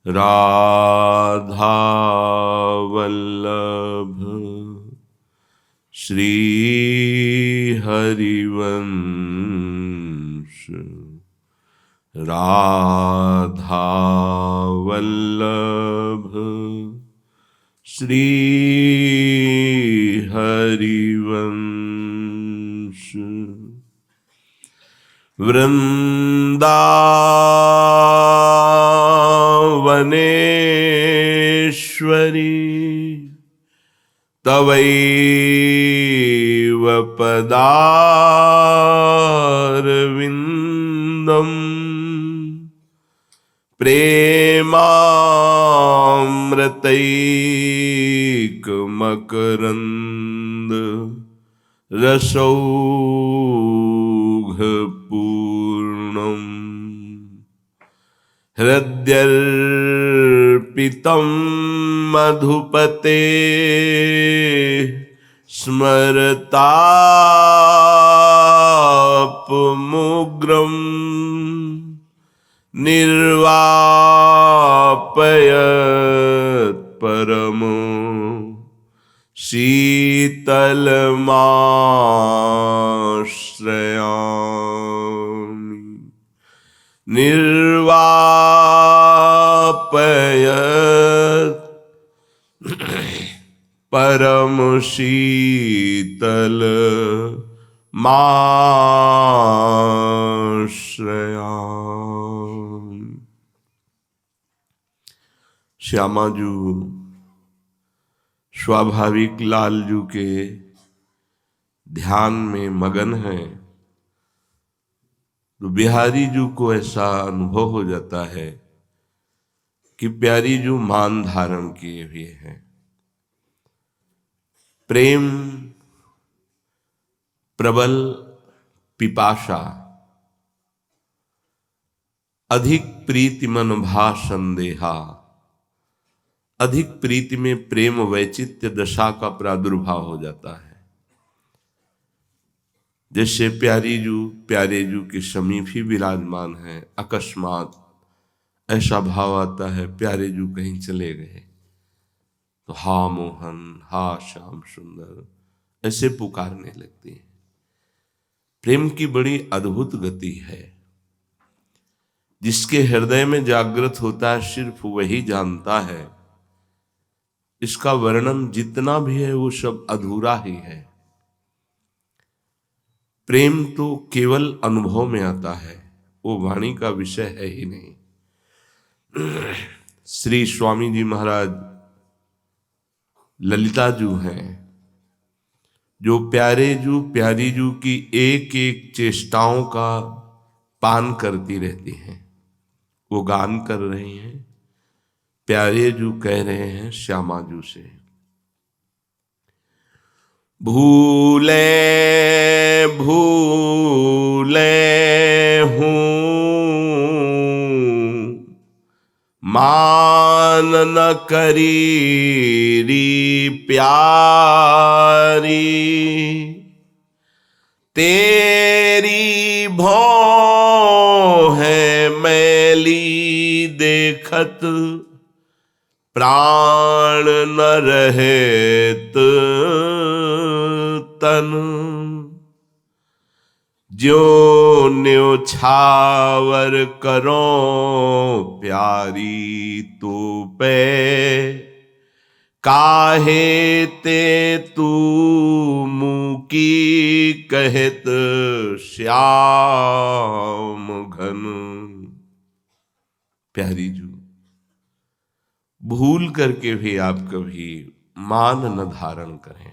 राधा वल्लभ श्री हरिवंश। राधा वल्लभ श्री हरिवंश। वृंदावनेश्वरी तवैव पदारविन्दम् प्रेमामृतैकमकरन्द रसौघपूर्णम्। हृद्यर्पितं मधुपते स्मरतापमुग्रं निर्वापयत् परमो शीतलमाश्रयामि। निर्वापयत् परम शीतल माश्रयामि। श्यामाजू स्वाभाविक लालजू के ध्यान में मगन है तो बिहारी जू को ऐसा अनुभव हो जाता है कि प्यारी जू मान धारण किए हुए हैं। प्रेम प्रबल पिपाशा अधिक प्रीति मन भा संदेहा। अधिक प्रीति में प्रेम वैचित्य दशा का प्रादुर्भाव हो जाता है। जैसे प्यारे जू के समीप ही विराजमान है, अकस्मात ऐसा भाव आता है प्यारे जू कहीं चले गए तो हा मोहन हा श्याम सुंदर ऐसे पुकारने लगती है। प्रेम की बड़ी अद्भुत गति है। जिसके हृदय में जागृत होता है सिर्फ वही जानता है। इसका वर्णन जितना भी है वो सब अधूरा ही है। प्रेम तो केवल अनुभव में आता है, वो वाणी का विषय है ही नहीं। श्री स्वामी जी महाराज ललिता जू हैं जो प्यारी जू की एक एक चेष्टाओं का पान करती रहती हैं। वो गान कर रही हैं, प्यारे जू कह रहे हैं श्यामा जू से, भूले भूले हूँ मान न करी प्यारी। तेरी भौं है मैली देखत प्राण न रहेत तन। ज्यो न्योछावर करो प्यारी तो पे काहे ते तू मुकी कहत श्याम घन। प्यारी जू भूल करके भी आप कभी मान न धारण करें।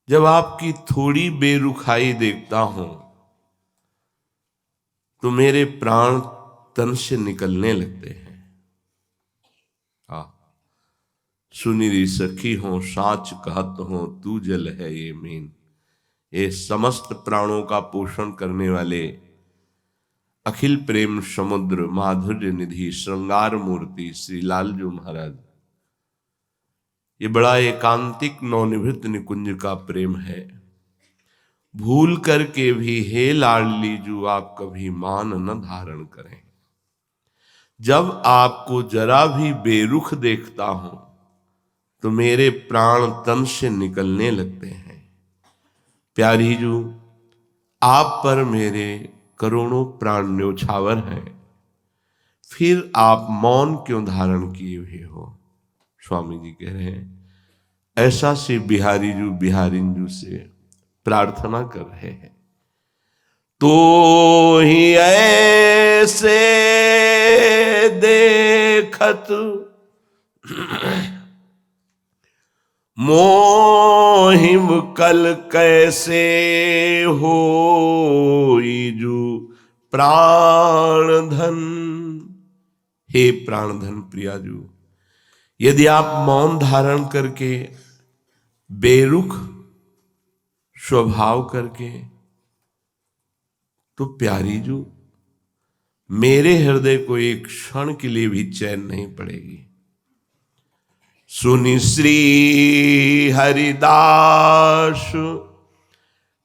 जब आपकी थोड़ी बेरुखाई देखता हूं तो मेरे प्राण तन से निकलने लगते हैं। सुनिरी सखी हो साच कहत हो तू जल है ये मीन। ये समस्त प्राणों का पोषण करने वाले अखिल प्रेम समुद्र माधुर्य निधि श्रृंगार मूर्ति श्री लालजू महाराज, ये बड़ा एकांतिक नवनिभृत निकुंज का प्रेम है। भूल करके भी हे लाडली जू आप कभी मान न धारण करें। जब आपको जरा भी बेरुख देखता हूं तो मेरे प्राण तन से निकलने लगते हैं। प्यारी जू, आप पर मेरे करोड़ों प्राण न्योछावर हैं, फिर आप मौन क्यों धारण किए हुए हो? स्वामी जी कह रहे हैं ऐसा से बिहारी जू बिहारिन जू से प्रार्थना कर रहे हैं। तो ही ऐसे देखत मोहिम कल कैसे हो जू प्राण धन। हे प्राण धन प्रियाजू, यदि आप मौन धारण करके बेरुख स्वभाव करके, तो प्यारी जू मेरे हृदय को एक क्षण के लिए भी चैन नहीं पड़ेगी। सुनि श्री हरिदास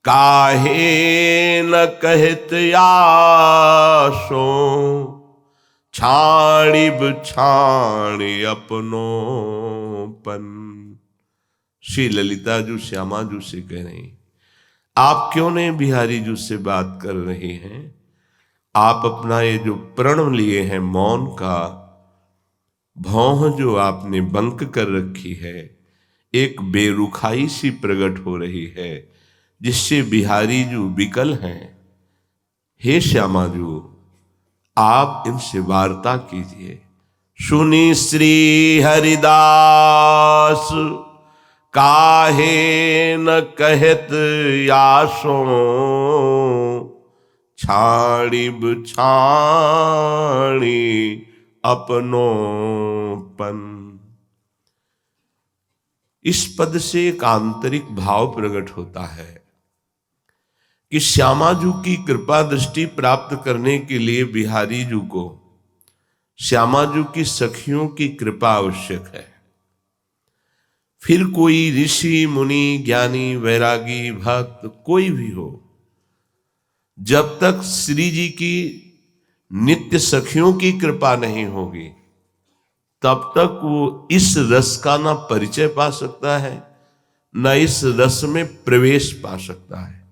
काहे न कहत आसो, छाणिब छाणी अपनोपन। श्री ललिता जू श्यामा जू से कह रही, आप क्यों नहीं बिहारी जू से बात कर रहे हैं? आप अपना ये जो प्रण लिए हैं मौन का, भौं जो आपने बंक कर रखी है, एक बेरुखाई सी प्रकट हो रही है जिससे बिहारी जू विकल हैं। हे श्यामा जू, आप इनसे वार्ता कीजिए। सुनी श्री हरिदास काहे न कहत आसो, छाणिब छाणी अपनोपन। इस पद से एक आंतरिक भाव प्रकट होता है कि श्यामाजू की कृपा दृष्टि प्राप्त करने के लिए बिहारी जू को श्यामाजू की सखियों की कृपा आवश्यक है। फिर कोई ऋषि मुनि ज्ञानी वैरागी भक्त कोई भी हो, जब तक श्री जी की नित्य सखियों की कृपा नहीं होगी तब तक वो इस रस का ना परिचय पा सकता है, न इस रस में प्रवेश पा सकता है।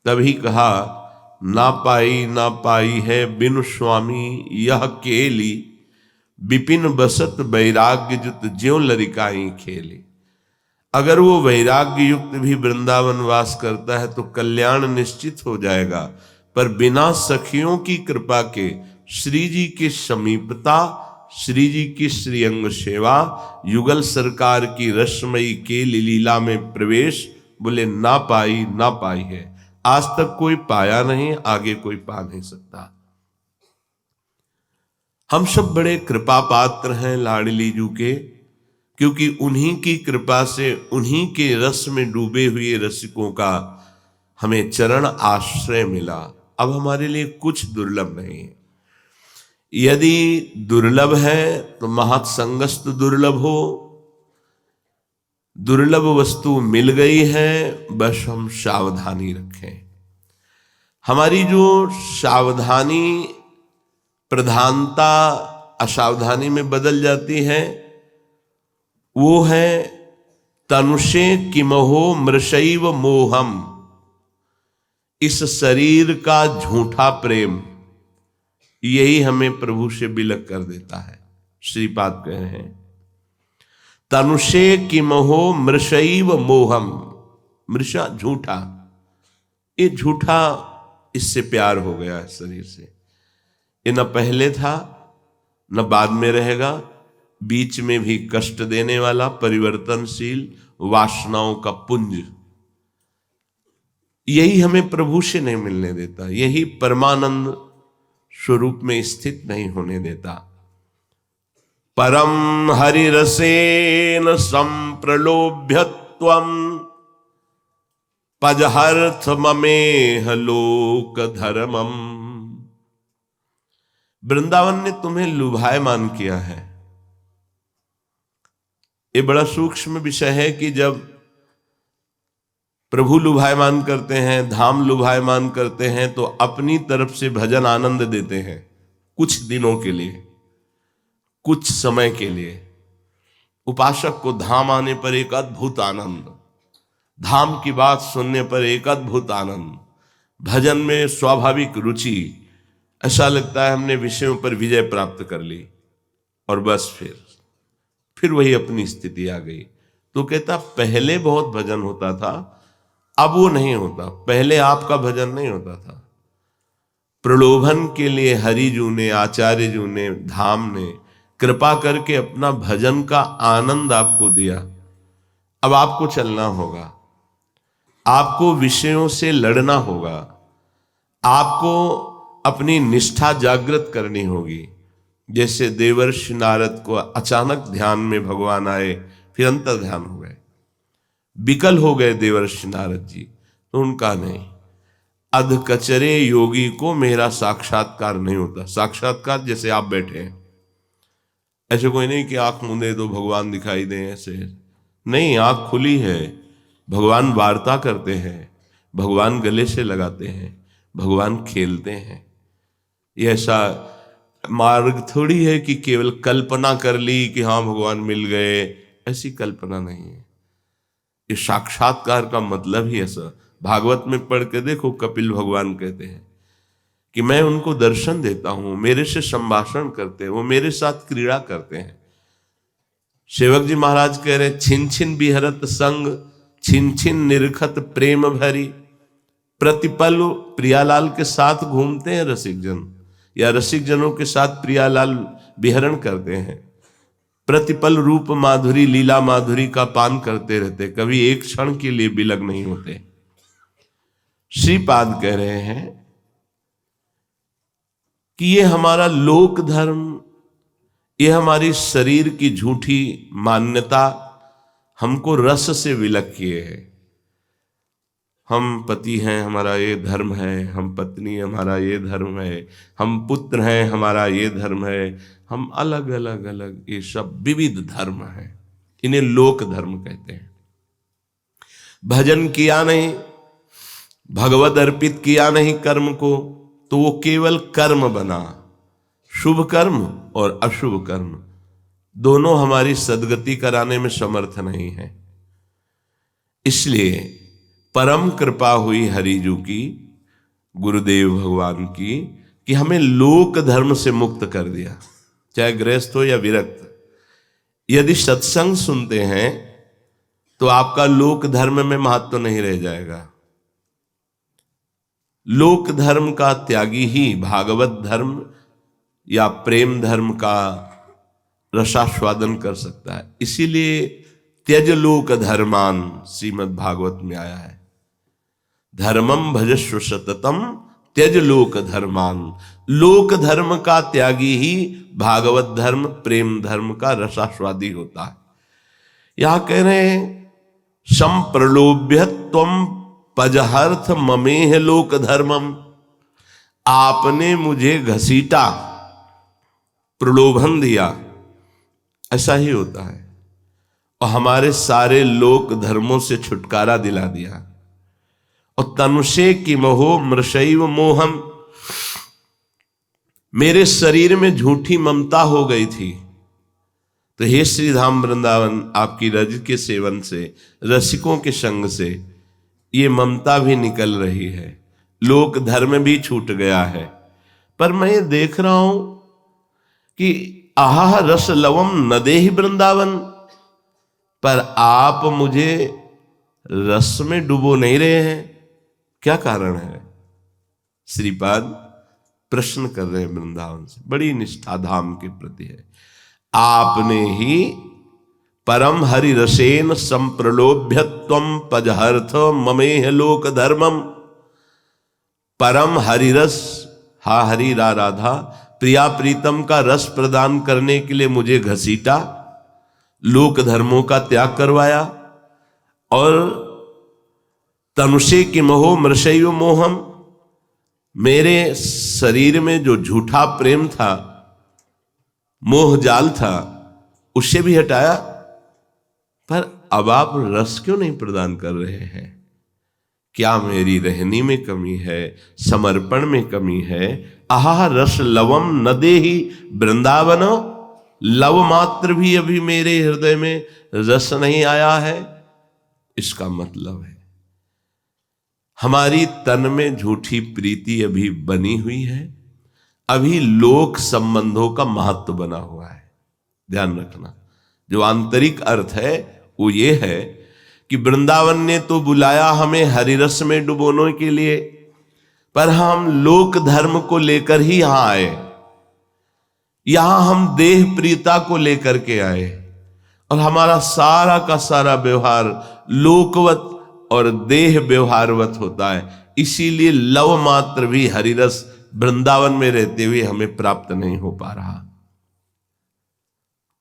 तभी कहा ना पाई है बिनु स्वामी यह केली, विपिन बसत वैराग्य जुत ज्यों लरिकाई खेली। अगर वो वैराग्य युक्त भी वृंदावन वास करता है तो कल्याण निश्चित हो जाएगा, पर बिना सखियों की कृपा के श्री जी की समीपता, श्री जी की श्रीअंग सेवा, युगल सरकार की रसमयी के लीला में प्रवेश, बोले ना पाई है। आज तक कोई पाया नहीं, आगे कोई पा नहीं सकता। हम सब बड़े कृपा पात्र हैं लाडली जू के, क्योंकि उन्हीं की कृपा से, उन्हीं के रस में डूबे हुए रसिकों का हमें चरण आश्रय मिला। अब हमारे लिए कुछ दुर्लभ नहीं है। यदि दुर्लभ है तो महत्संगस्त दुर्लभ हो, दुर्लभ वस्तु मिल गई है, बस हम सावधानी रखें। हमारी जो सावधानी प्रधानता असावधानी में बदल जाती है, वो है तनुषे किमहो मृषैव मोहम। इस शरीर का झूठा प्रेम यही हमें प्रभु से विलग कर देता है। श्रीपाद कह रहे हैं तनुषे किमहो मृषैव मोहम। मृषा झूठा, ये झूठा, इससे प्यार हो गया है शरीर से। ये न पहले था न बाद में रहेगा, बीच में भी कष्ट देने वाला परिवर्तनशील वासनाओं का पुंज, यही हमें प्रभु से नहीं मिलने देता, यही परमानंद स्वरूप में स्थित नहीं होने देता। परम हरिरसेन संप्रलोभ्यत्वम पजहर्थ ममेह लोक धर्मम। वृंदावन ने तुम्हें लुभायमान किया है। ये बड़ा सूक्ष्म विषय है कि जब प्रभु लुभायमान करते हैं, धाम लुभायमान करते हैं, तो अपनी तरफ से भजन आनंद देते हैं कुछ दिनों के लिए, कुछ समय के लिए। उपासक को धाम आने पर एक अद्भुत आनंद, धाम की बात सुनने पर एक अद्भुत आनंद, भजन में स्वाभाविक रुचि, ऐसा लगता है हमने विषयों पर विजय प्राप्त कर ली और बस फिर वही अपनी स्थिति आ गई। तो कहता पहले बहुत भजन होता था, अब वो नहीं होता। पहले आपका भजन नहीं होता था, प्रलोभन के लिए हरिजू ने, आचार्य जू ने, धाम ने कृपा करके अपना भजन का आनंद आपको दिया। अब आपको चलना होगा, आपको विषयों से लड़ना होगा, आपको अपनी निष्ठा जागृत करनी होगी। जैसे देवर्षि नारद को अचानक ध्यान में भगवान आए, फिर अंतर ध्यान हो गए, विकल हो गए देवर्षि नारद जी। तो उनका नहीं, अध कचरे योगी को मेरा साक्षात्कार नहीं होता। साक्षात्कार जैसे आप बैठे हैं, ऐसे कोई नहीं कि आंख मूंदे तो भगवान दिखाई दें, ऐसे नहीं। आंख खुली है, भगवान वार्ता करते हैं, भगवान गले से लगाते हैं, भगवान खेलते हैं। ये ऐसा मार्ग थोड़ी है कि केवल कल्पना कर ली कि हाँ भगवान मिल गए, ऐसी कल्पना नहीं है। ये साक्षात्कार का मतलब ही ऐसा। भागवत में पढ़ के देखो, कपिल भगवान कहते हैं कि मैं उनको दर्शन देता हूं, मेरे से संभाषण करते हैं, वो मेरे साथ क्रीड़ा करते हैं। सेवक जी महाराज कह रहे, छिन छिन बिहरत संग, छिन छिन निरखत प्रेम भरी। प्रतिपल प्रियालाल के साथ घूमते हैं रसिक जन, या रसिक जनों के साथ प्रियालाल विहरण करते हैं। प्रतिपल रूप माधुरी, लीला माधुरी का पान करते रहते, कभी एक क्षण के लिए विलग नहीं होते। श्रीपाद कह रहे हैं कि ये हमारा लोक धर्म, ये हमारी शरीर की झूठी मान्यता हमको रस से विलग किए है। हम पति हैं, हमारा ये धर्म है, हम पत्नी, हमारा ये धर्म है, हम पुत्र हैं, हमारा ये धर्म है, हम अलग अलग अलग, ये सब विविध धर्म है, इन्हें लोक धर्म कहते हैं। भजन किया नहीं, भगवद अर्पित किया नहीं कर्म को, तो वो केवल कर्म बना। शुभ कर्म और अशुभ कर्म दोनों हमारी सद्गति कराने में समर्थ नहीं है। इसलिए परम कृपा हुई हरिजू की, गुरुदेव भगवान की, कि हमें लोक धर्म से मुक्त कर दिया, चाहे गृहस्थ हो या विरक्त। यदि सत्संग सुनते हैं तो आपका लोक धर्म में महत्व नहीं रह जाएगा। लोक धर्म का त्यागी ही भागवत धर्म या प्रेम धर्म का रसास्वादन कर सकता है। इसीलिए त्यज लोक धर्मान श्रीमद् भागवत में आया है, धर्मम भजस्व सततम त्यज लोक धर्मान। लोक धर्म का त्यागी ही भागवत धर्म, प्रेम धर्म का रसास्वादी होता है। यहां कह रहे हैं, संप्रलोभ्य त्वम पजहर्थ ममेह लोक धर्मम। आपने मुझे घसीटा, प्रलोभन दिया, ऐसा ही होता है, और हमारे सारे लोक धर्मों से छुटकारा दिला दिया। और तनुषे की मोहो मृषैव मोहम, मेरे शरीर में झूठी ममता हो गई थी। तो हे श्री धाम वृंदावन, आपकी रज के सेवन से, रसिकों के संग से ये ममता भी निकल रही है, लोक धर्म भी छूट गया है। पर मैं ये देख रहा हूं कि आहा रस लवम नदेहि वृंदावन, पर आप मुझे रस में डुबो नहीं रहे हैं, क्या कारण है? श्रीपाद प्रश्न कर रहे हैं वृंदावन से, बड़ी निष्ठा धाम के प्रति है। आपने ही परम हरि रसेन संप्रलोभ्य त्वम पजहर्थ ममेह लोक धर्मम। परम हरिरस, हा हरि रा राधा, प्रिया प्रीतम का रस प्रदान करने के लिए मुझे घसीटा, लोक धर्मों का त्याग करवाया, और तनुषे की मोहो मृषैव मोहम, मेरे शरीर में जो झूठा प्रेम था, मोह जाल था, उससे भी हटाया। पर अब आप रस क्यों नहीं प्रदान कर रहे हैं? क्या मेरी रहनी में कमी है, समर्पण में कमी है? आहा रस लवम नदेहि वृंदावन, लव मात्र भी अभी मेरे हृदय में रस नहीं आया है, इसका मतलब है हमारी तन में झूठी प्रीति अभी बनी हुई है, अभी लोक संबंधों का महत्व बना हुआ है। ध्यान रखना, जो आंतरिक अर्थ है वो ये है कि वृंदावन ने तो बुलाया हमें हरिरस में डुबोने के लिए, पर हम लोक धर्म को लेकर ही यहां आए, यहां हम देह प्रियता को लेकर के आए और हमारा सारा का सारा व्यवहार लोकवत और देह व्यवहारवत होता है। इसीलिए लव मात्र भी हरिरस वृंदावन में रहते हुए हमें प्राप्त नहीं हो पा रहा।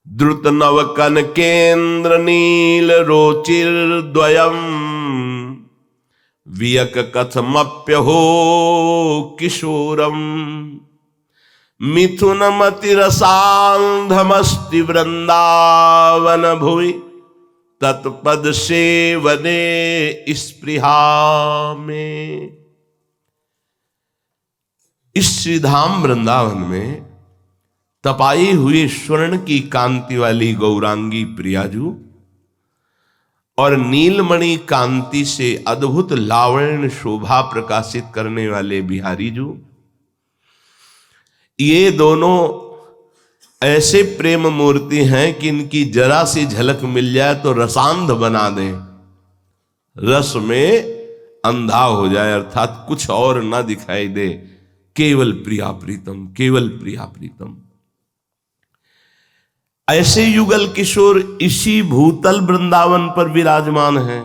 द्रुत नव कनकेन्द्र नील रोचिर द्वयम वियक कथमप्य हो किशोरम मिथुन मतिरसांधमस्ति वृंदावन भुवि तत्पद सेवने स्पृहा में। इस श्रीधाम वृंदावन में तपाई हुई स्वर्ण की कांति वाली गौरांगी प्रियाजू और नीलमणि कांति से अद्भुत लावण्य शोभा प्रकाशित करने वाले बिहारी जू, ये दोनों ऐसे प्रेम मूर्ति हैं कि इनकी जरा सी झलक मिल जाए तो रसांध बना दें, रस में अंधा हो जाए, अर्थात कुछ और ना दिखाई दे, केवल प्रिया प्रीतम, केवल प्रिया प्रीतम। ऐसे युगल किशोर इसी भूतल वृंदावन पर विराजमान हैं,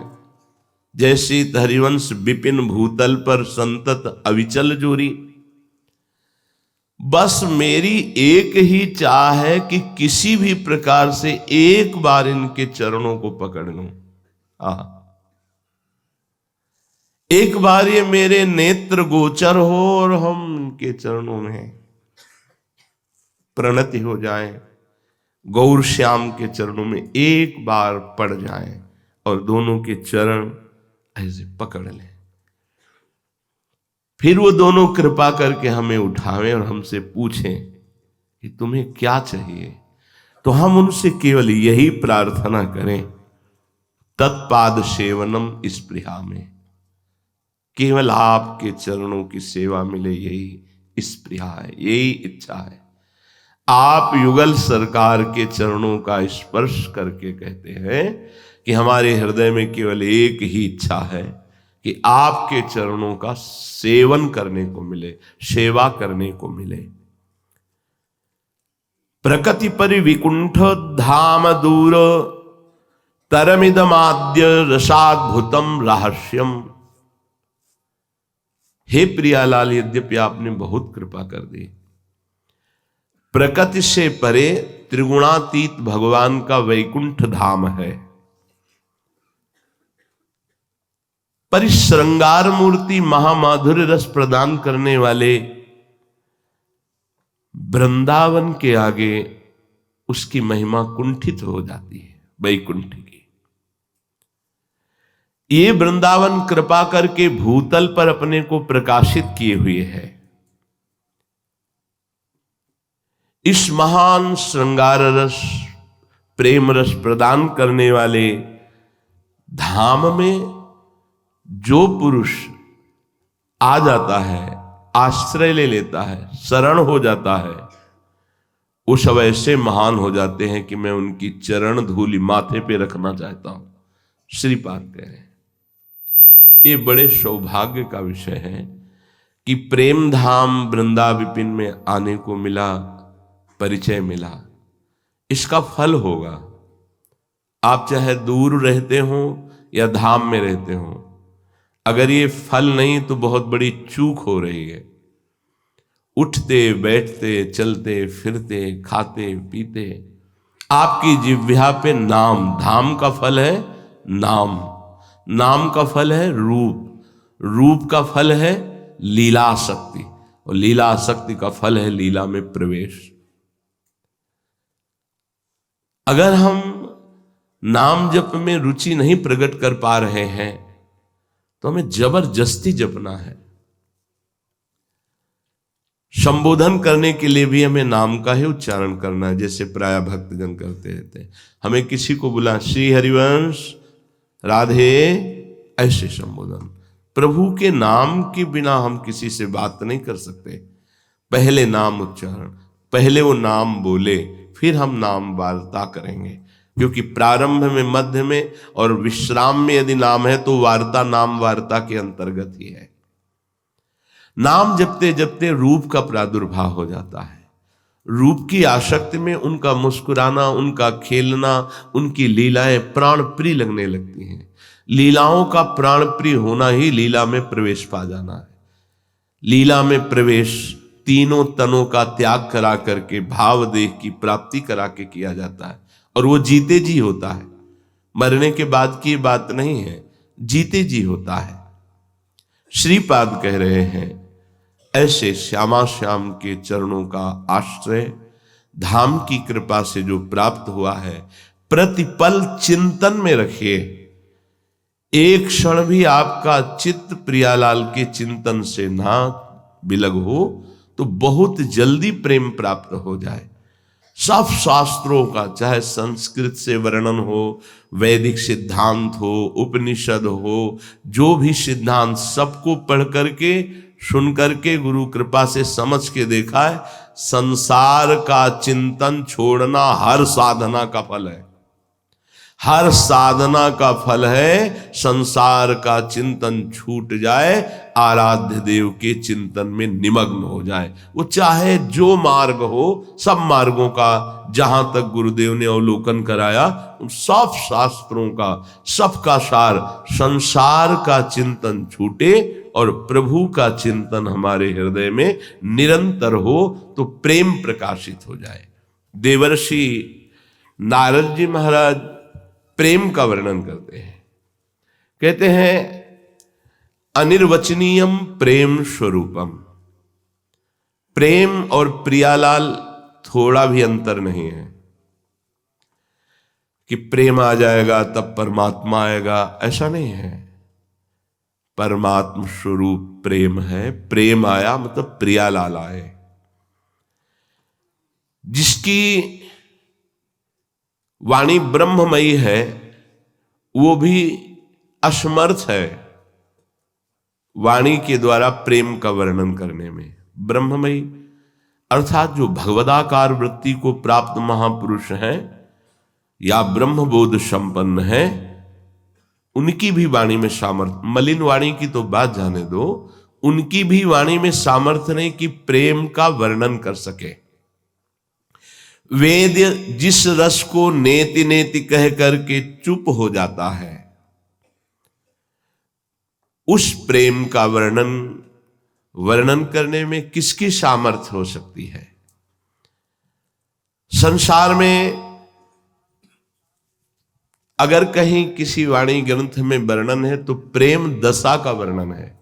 जैसे हरिवंश विपिन भूतल पर संतत अविचल जोरी। बस मेरी एक ही चाह है कि किसी भी प्रकार से एक बार इनके चरणों को पकड़ लूं। एक बार ये मेरे नेत्र गोचर हो और हम इनके चरणों में प्रणति हो जाएं, गौर श्याम के चरणों में एक बार पड़ जाएं और दोनों के चरण ऐसे पकड़ लें। फिर वो दोनों कृपा करके हमें उठावें और हमसे पूछें कि तुम्हें क्या चाहिए, तो हम उनसे केवल यही प्रार्थना करें, तत्पाद सेवनम स्पृहा में, केवल आपके चरणों की सेवा मिले, यही स्पृहा है, यही इच्छा है। आप युगल सरकार के चरणों का स्पर्श करके कहते हैं कि हमारे हृदय में केवल एक ही इच्छा है कि आपके चरणों का सेवन करने को मिले, सेवा करने को मिले। प्रकृति परि विकुंठ धाम दूर तरमिदमाद्य रसाद्भुतम रहस्यम। हे प्रियालाल, यद्यपि आपने बहुत कृपा कर दी, प्रकृति से परे त्रिगुणातीत भगवान का वैकुंठ धाम है, पर इस श्रृंगार मूर्ति महामाधुर्य रस प्रदान करने वाले वृंदावन के आगे उसकी महिमा कुंठित हो जाती है, वैकुंठ की। ये वृंदावन कृपा करके भूतल पर अपने को प्रकाशित किए हुए है। इस महान श्रृंगार रस, प्रेम रस प्रदान करने वाले धाम में जो पुरुष आ जाता है, आश्रय ले लेता है, शरण हो जाता है, वो सब ऐसे महान हो जाते हैं कि मैं उनकी चरण धूलि माथे पे रखना चाहता हूं। श्रीपाद कह रहे हैं, ये बड़े सौभाग्य का विषय है कि प्रेम धाम वृंदा विपिन में आने को मिला, परिचय मिला। इसका फल होगा, आप चाहे दूर रहते हो या धाम में रहते हो, अगर ये फल नहीं तो बहुत बड़ी चूक हो रही है। उठते बैठते चलते फिरते खाते पीते आपकी जिह्वा पे नाम, धाम का फल है नाम, नाम का फल है रूप, रूप का फल है लीला शक्ति, और लीला शक्ति का फल है लीला में प्रवेश। अगर हम नाम जप में रुचि नहीं प्रकट कर पा रहे हैं तो हमें जबरदस्ती जपना है। संबोधन करने के लिए भी हमें नाम का ही उच्चारण करना है, जैसे प्राय भक्तजन करते रहते हैं। हमें किसी को बुला श्री हरिवंश राधे ऐसे संबोधन। प्रभु के नाम के बिना हम किसी से बात नहीं कर सकते। पहले नाम उच्चारण, पहले वो नाम बोले, फिर हम नाम वार्ता करेंगे। क्योंकि प्रारंभ में, मध्य में और विश्राम में यदि नाम है तो वार्ता नाम वार्ता के अंतर्गत ही है। नाम जपते जपते रूप का प्रादुर्भाव हो जाता है। रूप की आसक्ति में उनका मुस्कुराना, उनका खेलना, उनकी लीलाएं प्राण प्रिय लगने लगती हैं। लीलाओं का प्राण प्रिय होना ही लीला में प्रवेश पा जाना है। लीला में प्रवेश तीनों तनों का त्याग करा करके भाव देह की प्राप्ति करा के किया जाता है, और वो जीते जी होता है। मरने के बाद की बात नहीं है, जीते जी होता है। श्रीपाद कह रहे हैं, ऐसे श्यामा श्याम के चरणों का आश्रय धाम की कृपा से जो प्राप्त हुआ है, प्रतिपल चिंतन में रखिए। एक क्षण भी आपका चित्त प्रियालाल के चिंतन से ना बिलग हो तो बहुत जल्दी प्रेम प्राप्त हो जाए। सब शास्त्रों का, चाहे संस्कृत से वर्णन हो, वैदिक सिद्धांत हो, उपनिषद हो, जो भी सिद्धांत, सबको पढ़ करके सुन करके गुरु कृपा से समझ के देखा है, संसार का चिंतन छोड़ना हर साधना का फल है। हर साधना का फल है संसार का चिंतन छूट जाए, आराध्य देव के चिंतन में निमग्न हो जाए। वो चाहे जो मार्ग हो, सब मार्गों का जहां तक गुरुदेव ने अवलोकन कराया, उन सब शास्त्रों का, सबका सार संसार का चिंतन छूटे और प्रभु का चिंतन हमारे हृदय में निरंतर हो तो प्रेम प्रकाशित हो जाए। देवर्षि नारद जी महाराज प्रेम का वर्णन करते हैं। कहते हैं, अनिर्वचनीयम प्रेम स्वरूपम। प्रेम और प्रियालाल थोड़ा भी अंतर नहीं है कि प्रेम आ जाएगा तब परमात्मा आएगा, ऐसा नहीं है। परमात्मा स्वरूप प्रेम है। प्रेम आया मतलब प्रियालाल आए। जिसकी वाणी ब्रह्ममयी है वो भी असमर्थ है वाणी के द्वारा प्रेम का वर्णन करने में। ब्रह्ममयी अर्थात जो भगवदाकार वृत्ति को प्राप्त महापुरुष हैं या ब्रह्मबोध संपन्न है, उनकी भी वाणी में सामर्थ्य, मलिन वाणी की तो बात जाने दो, उनकी भी वाणी में सामर्थ्य नहीं कि प्रेम का वर्णन कर सके। वेद जिस रस को नेति नेति कह करके चुप हो जाता है, उस प्रेम का वर्णन करने में किसकी सामर्थ्य हो सकती है? संसार में अगर कहीं किसी वाणी ग्रंथ में वर्णन है तो प्रेम दशा का वर्णन है,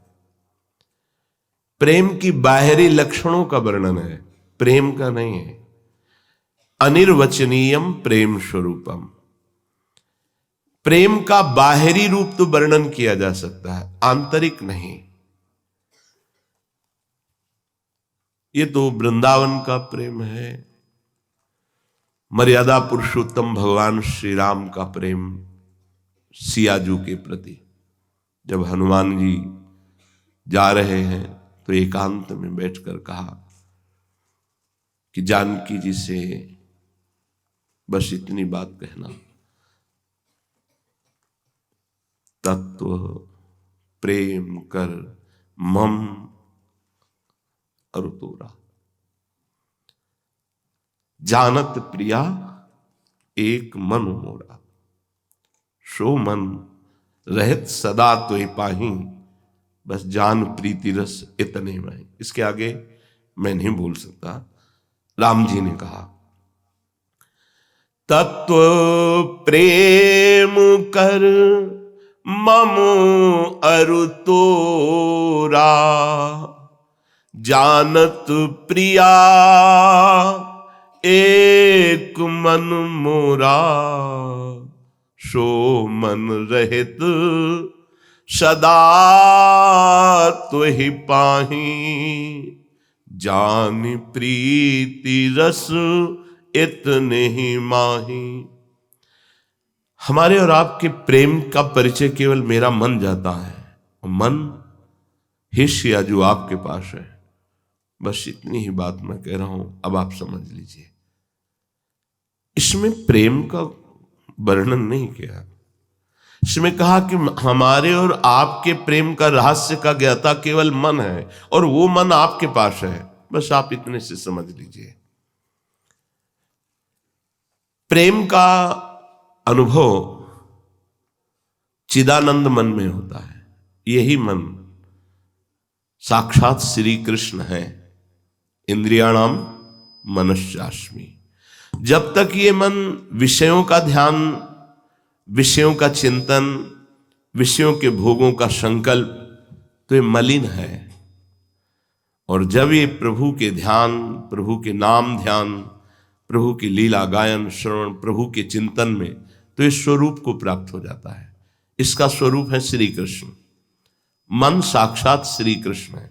प्रेम की बाहरी लक्षणों का वर्णन है, प्रेम का नहीं है। अनिर्वचनीयम प्रेम स्वरूपम। प्रेम का बाहरी रूप तो वर्णन किया जा सकता है, आंतरिक नहीं। ये तो वृंदावन का प्रेम है, मर्यादा पुरुषोत्तम भगवान श्री राम का प्रेम सियाजू के प्रति। जब हनुमान जी जा रहे हैं तो एकांत में बैठकर कहा कि जानकी जी से बस इतनी बात कहना, तत्व प्रेम कर मम अरुतोरा, जानत प्रिया एक मन मोरा, सो मन रहत सदा तो पाही, बस जान प्रीति रस इतने में। इसके आगे मैं नहीं बोल सकता। राम जी ने कहा, तत्व प्रेम कर मम अरुतोरा, जानत प्रिया एक मन मोरा, सो मन रहित सदा तुहि पाही, जान प्रीति रस इतने ही माही। हमारे और आपके प्रेम का परिचय केवल मेरा मन जाता है, मन हिस्सा जो आपके पास है। बस इतनी ही बात मैं कह रहा हूं, अब आप समझ लीजिए। इसमें प्रेम का वर्णन नहीं किया, इसमें कहा कि हमारे और आपके प्रेम का रहस्य का ज्ञाता केवल मन है और वो मन आपके पास है। बस आप इतने से समझ लीजिए। प्रेम का अनुभव चिदानंद मन में होता है। यही मन साक्षात श्री कृष्ण है। इंद्रियाणाम मनश्चास्मि। जब तक ये मन विषयों का ध्यान, विषयों का चिंतन, विषयों के भोगों का संकल्प, तो ये मलिन है। और जब ये प्रभु के ध्यान, प्रभु के नाम ध्यान, प्रभु की लीला गायन श्रवण, प्रभु के चिंतन में, तो इस स्वरूप को प्राप्त हो जाता है। इसका स्वरूप है श्री कृष्ण। मन साक्षात श्री कृष्ण है।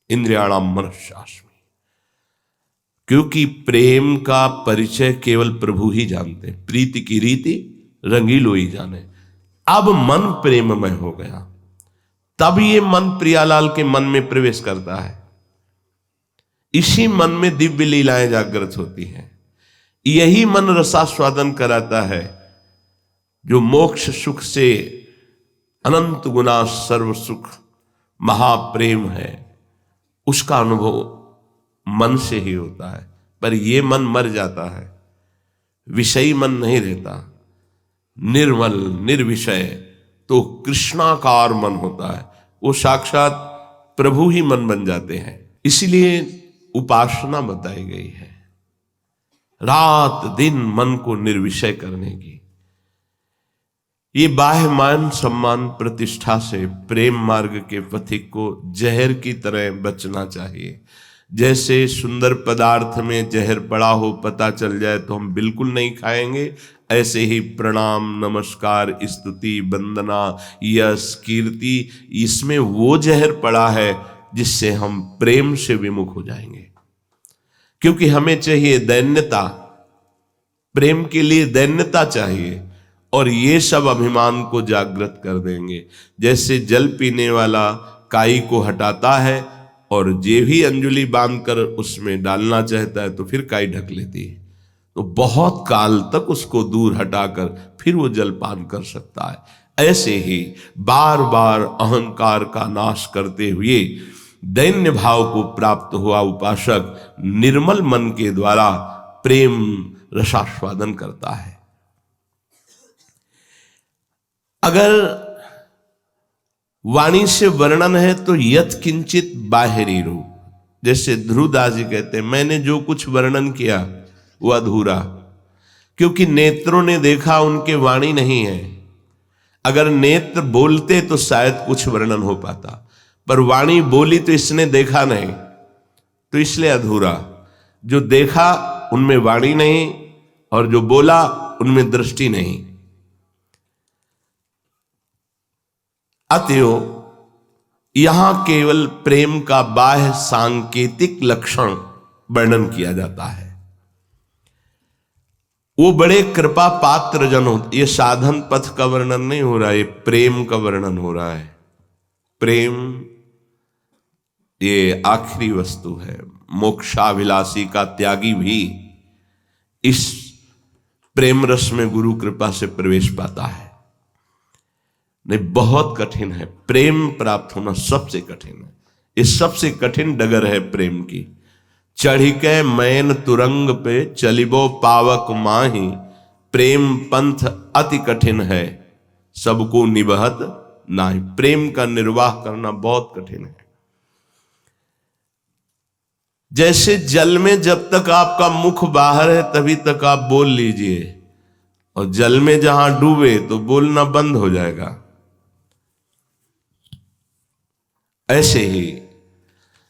इंद्रियाणाम मनश्चास्मि। क्योंकि प्रेम का परिचय केवल प्रभु ही जानते। प्रीति की रीति रंगीलो ही जाने। अब मन प्रेममय हो गया, तब ये मन प्रियालाल के मन में प्रवेश करता है। इसी मन में दिव्य लीलाएं जागृत होती हैं। यही मन रसास्वादन कराता है, जो मोक्ष सुख से अनंत गुना सर्व सुख महाप्रेम है। उसका अनुभव मन से ही होता है। पर यह मन मर जाता है, विषयी मन नहीं रहता। निर्मल निर्विषय तो कृष्णाकार मन होता है। वो साक्षात प्रभु ही मन बन जाते हैं। इसलिए उपासना बताई गई है, रात दिन मन को निर्विषय करने की। ये बाह्य मान सम्मान प्रतिष्ठा से प्रेम मार्ग के पथिक को जहर की तरह बचना चाहिए। जैसे सुंदर पदार्थ में जहर पड़ा हो, पता चल जाए तो हम बिल्कुल नहीं खाएंगे, ऐसे ही प्रणाम नमस्कार स्तुति वंदना यश कीर्ति, इसमें वो जहर पड़ा है जिससे हम प्रेम से विमुख हो जाएंगे। क्योंकि हमें चाहिए दैन्यता, प्रेम के लिए दैन्यता चाहिए, और ये सब अभिमान को जागृत कर देंगे। जैसे जल पीने वाला काई को हटाता है और जे भी अंजुली बांधकर उसमें डालना चाहता है तो फिर काई ढक लेती है, तो बहुत काल तक उसको दूर हटाकर फिर वो जल पान कर सकता है। ऐसे ही बार बार अहंकार का नाश करते हुए दैन्य भाव को प्राप्त हुआ उपासक निर्मल मन के द्वारा प्रेम रसास्वादन करता है। अगर वाणी से वर्णन है तो यत किंचित बाहरी रूप। जैसे ध्रुवदास जी कहते हैं, मैंने जो कुछ वर्णन किया वो अधूरा, क्योंकि नेत्रों ने देखा, उनके वाणी नहीं है। अगर नेत्र बोलते तो शायद कुछ वर्णन हो पाता, पर वाणी बोली तो इसने देखा नहीं, तो इसलिए अधूरा। जो देखा उनमें वाणी नहीं और जो बोला उनमें दृष्टि नहीं। अतएव यहां केवल प्रेम का बाह्य सांकेतिक लक्षण वर्णन किया जाता है। वो बड़े कृपा पात्र जन होते। ये साधन पथ का वर्णन नहीं हो रहा है, ये प्रेम का वर्णन हो रहा है। प्रेम ये आखिरी वस्तु है। मोक्षाभिलाषी का त्यागी भी इस प्रेम रस में गुरु कृपा से प्रवेश पाता है। नहीं, बहुत कठिन है प्रेम प्राप्त होना, सबसे कठिन है। इस सबसे कठिन डगर है प्रेम की। चढ़िके मैन तुरंग पे चलिबो पावक माही, प्रेम पंथ अति कठिन है सबको निबहत नाही। प्रेम का निर्वाह करना बहुत कठिन है। जैसे जल में जब तक आपका मुख बाहर है तभी तक आप बोल लीजिए, और जल में जहां डूबे तो बोलना बंद हो जाएगा। ऐसे ही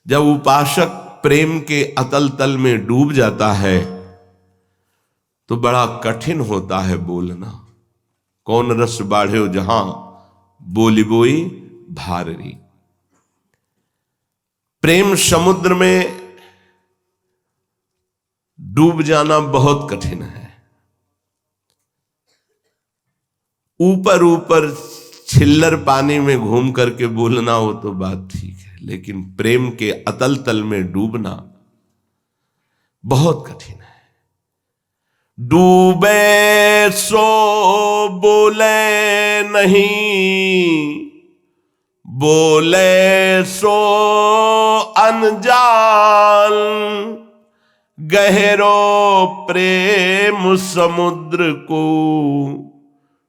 जब उपासक प्रेम के अतल तल में डूब जाता है तो बड़ा कठिन होता है बोलना। कौन रस बाढ़े जहां बोली बोई भारी। प्रेम समुद्र में डूब जाना बहुत कठिन है। ऊपर ऊपर छिल्लर पानी में घूम करके बोलना हो तो बात ठीक है, लेकिन प्रेम के अतल तल में डूबना बहुत कठिन है। डूबे सो बोले नहीं, बोले सो अनजान, गहरो प्रेम समुद्र को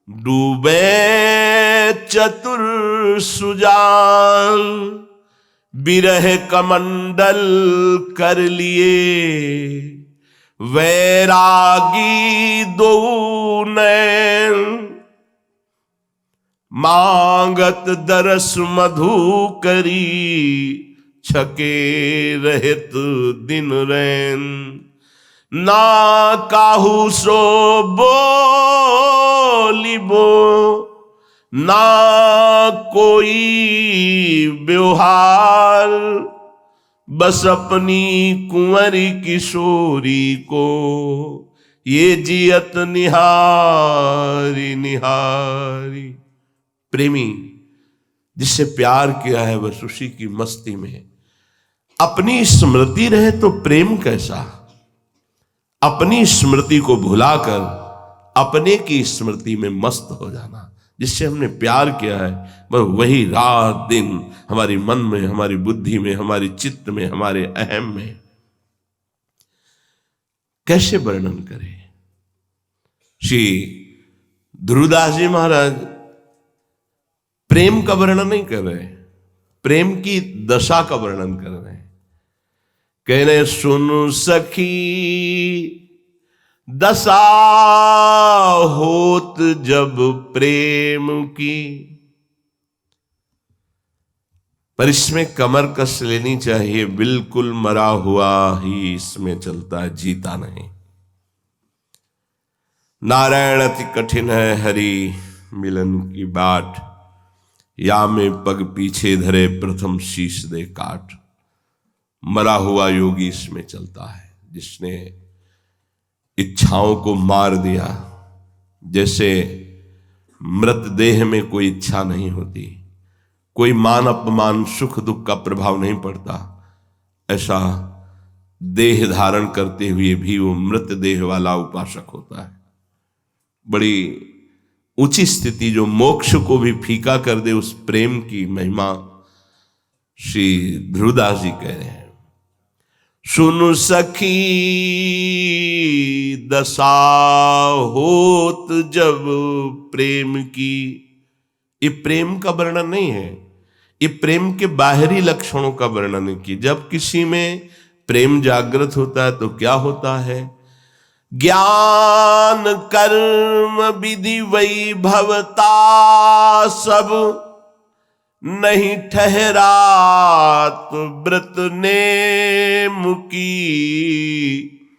डूबे चतुर सुजान। बिरह कमंडल कर लिए वैरागी दो नैन, मांगत दरस मधु करी छके रहत दिन रैन। ना काहू सो बोलिबो, ना कोई व्यवहार, बस अपनी कुंवरी किशोरी को ये जियत निहारी निहारी। प्रेमी जिससे प्यार किया है बस उसी की मस्ती में। अपनी स्मृति रहे तो प्रेम कैसा, अपनी स्मृति को भुलाकर अपने की स्मृति में मस्त हो जाना। जिससे हमने प्यार किया है बस वही रात दिन हमारी मन में, हमारी बुद्धि में, हमारी चित्त में, हमारे अहम में। कैसे वर्णन करें। श्री ध्रुवदास जी महाराज प्रेम का वर्णन नहीं कर रहे, प्रेम की दशा का वर्णन कर रहे हैं। कह रहे सुन सखी दशा होत जब प्रेम की। पर इसमें कमर कस लेनी चाहिए, बिल्कुल मरा हुआ ही इसमें चलता है, जीता नहीं। नारायण अति कठिन है हरि मिलन की बाट, या में पग पीछे धरे प्रथम शीश दे काट। मरा हुआ योगी इसमें चलता है, जिसने इच्छाओं को मार दिया। जैसे मृतदेह में कोई इच्छा नहीं होती, कोई मान अपमान सुख दुख का प्रभाव नहीं पड़ता, ऐसा देह धारण करते हुए भी वो मृतदेह वाला उपासक होता है। बड़ी ऊंची स्थिति जो मोक्ष को भी फीका कर दे, उस प्रेम की महिमा श्री ध्रुवदास जी कह रहे हैं। सुन सखी दशा होत जब प्रेम की। ये प्रेम का वर्णन नहीं है, ये प्रेम के बाहरी लक्षणों का वर्णन है कि जब किसी में प्रेम जागृत होता है तो क्या होता है। ज्ञान कर्म विधि वैभवता सब नहीं ठहरात व्रत नेम की।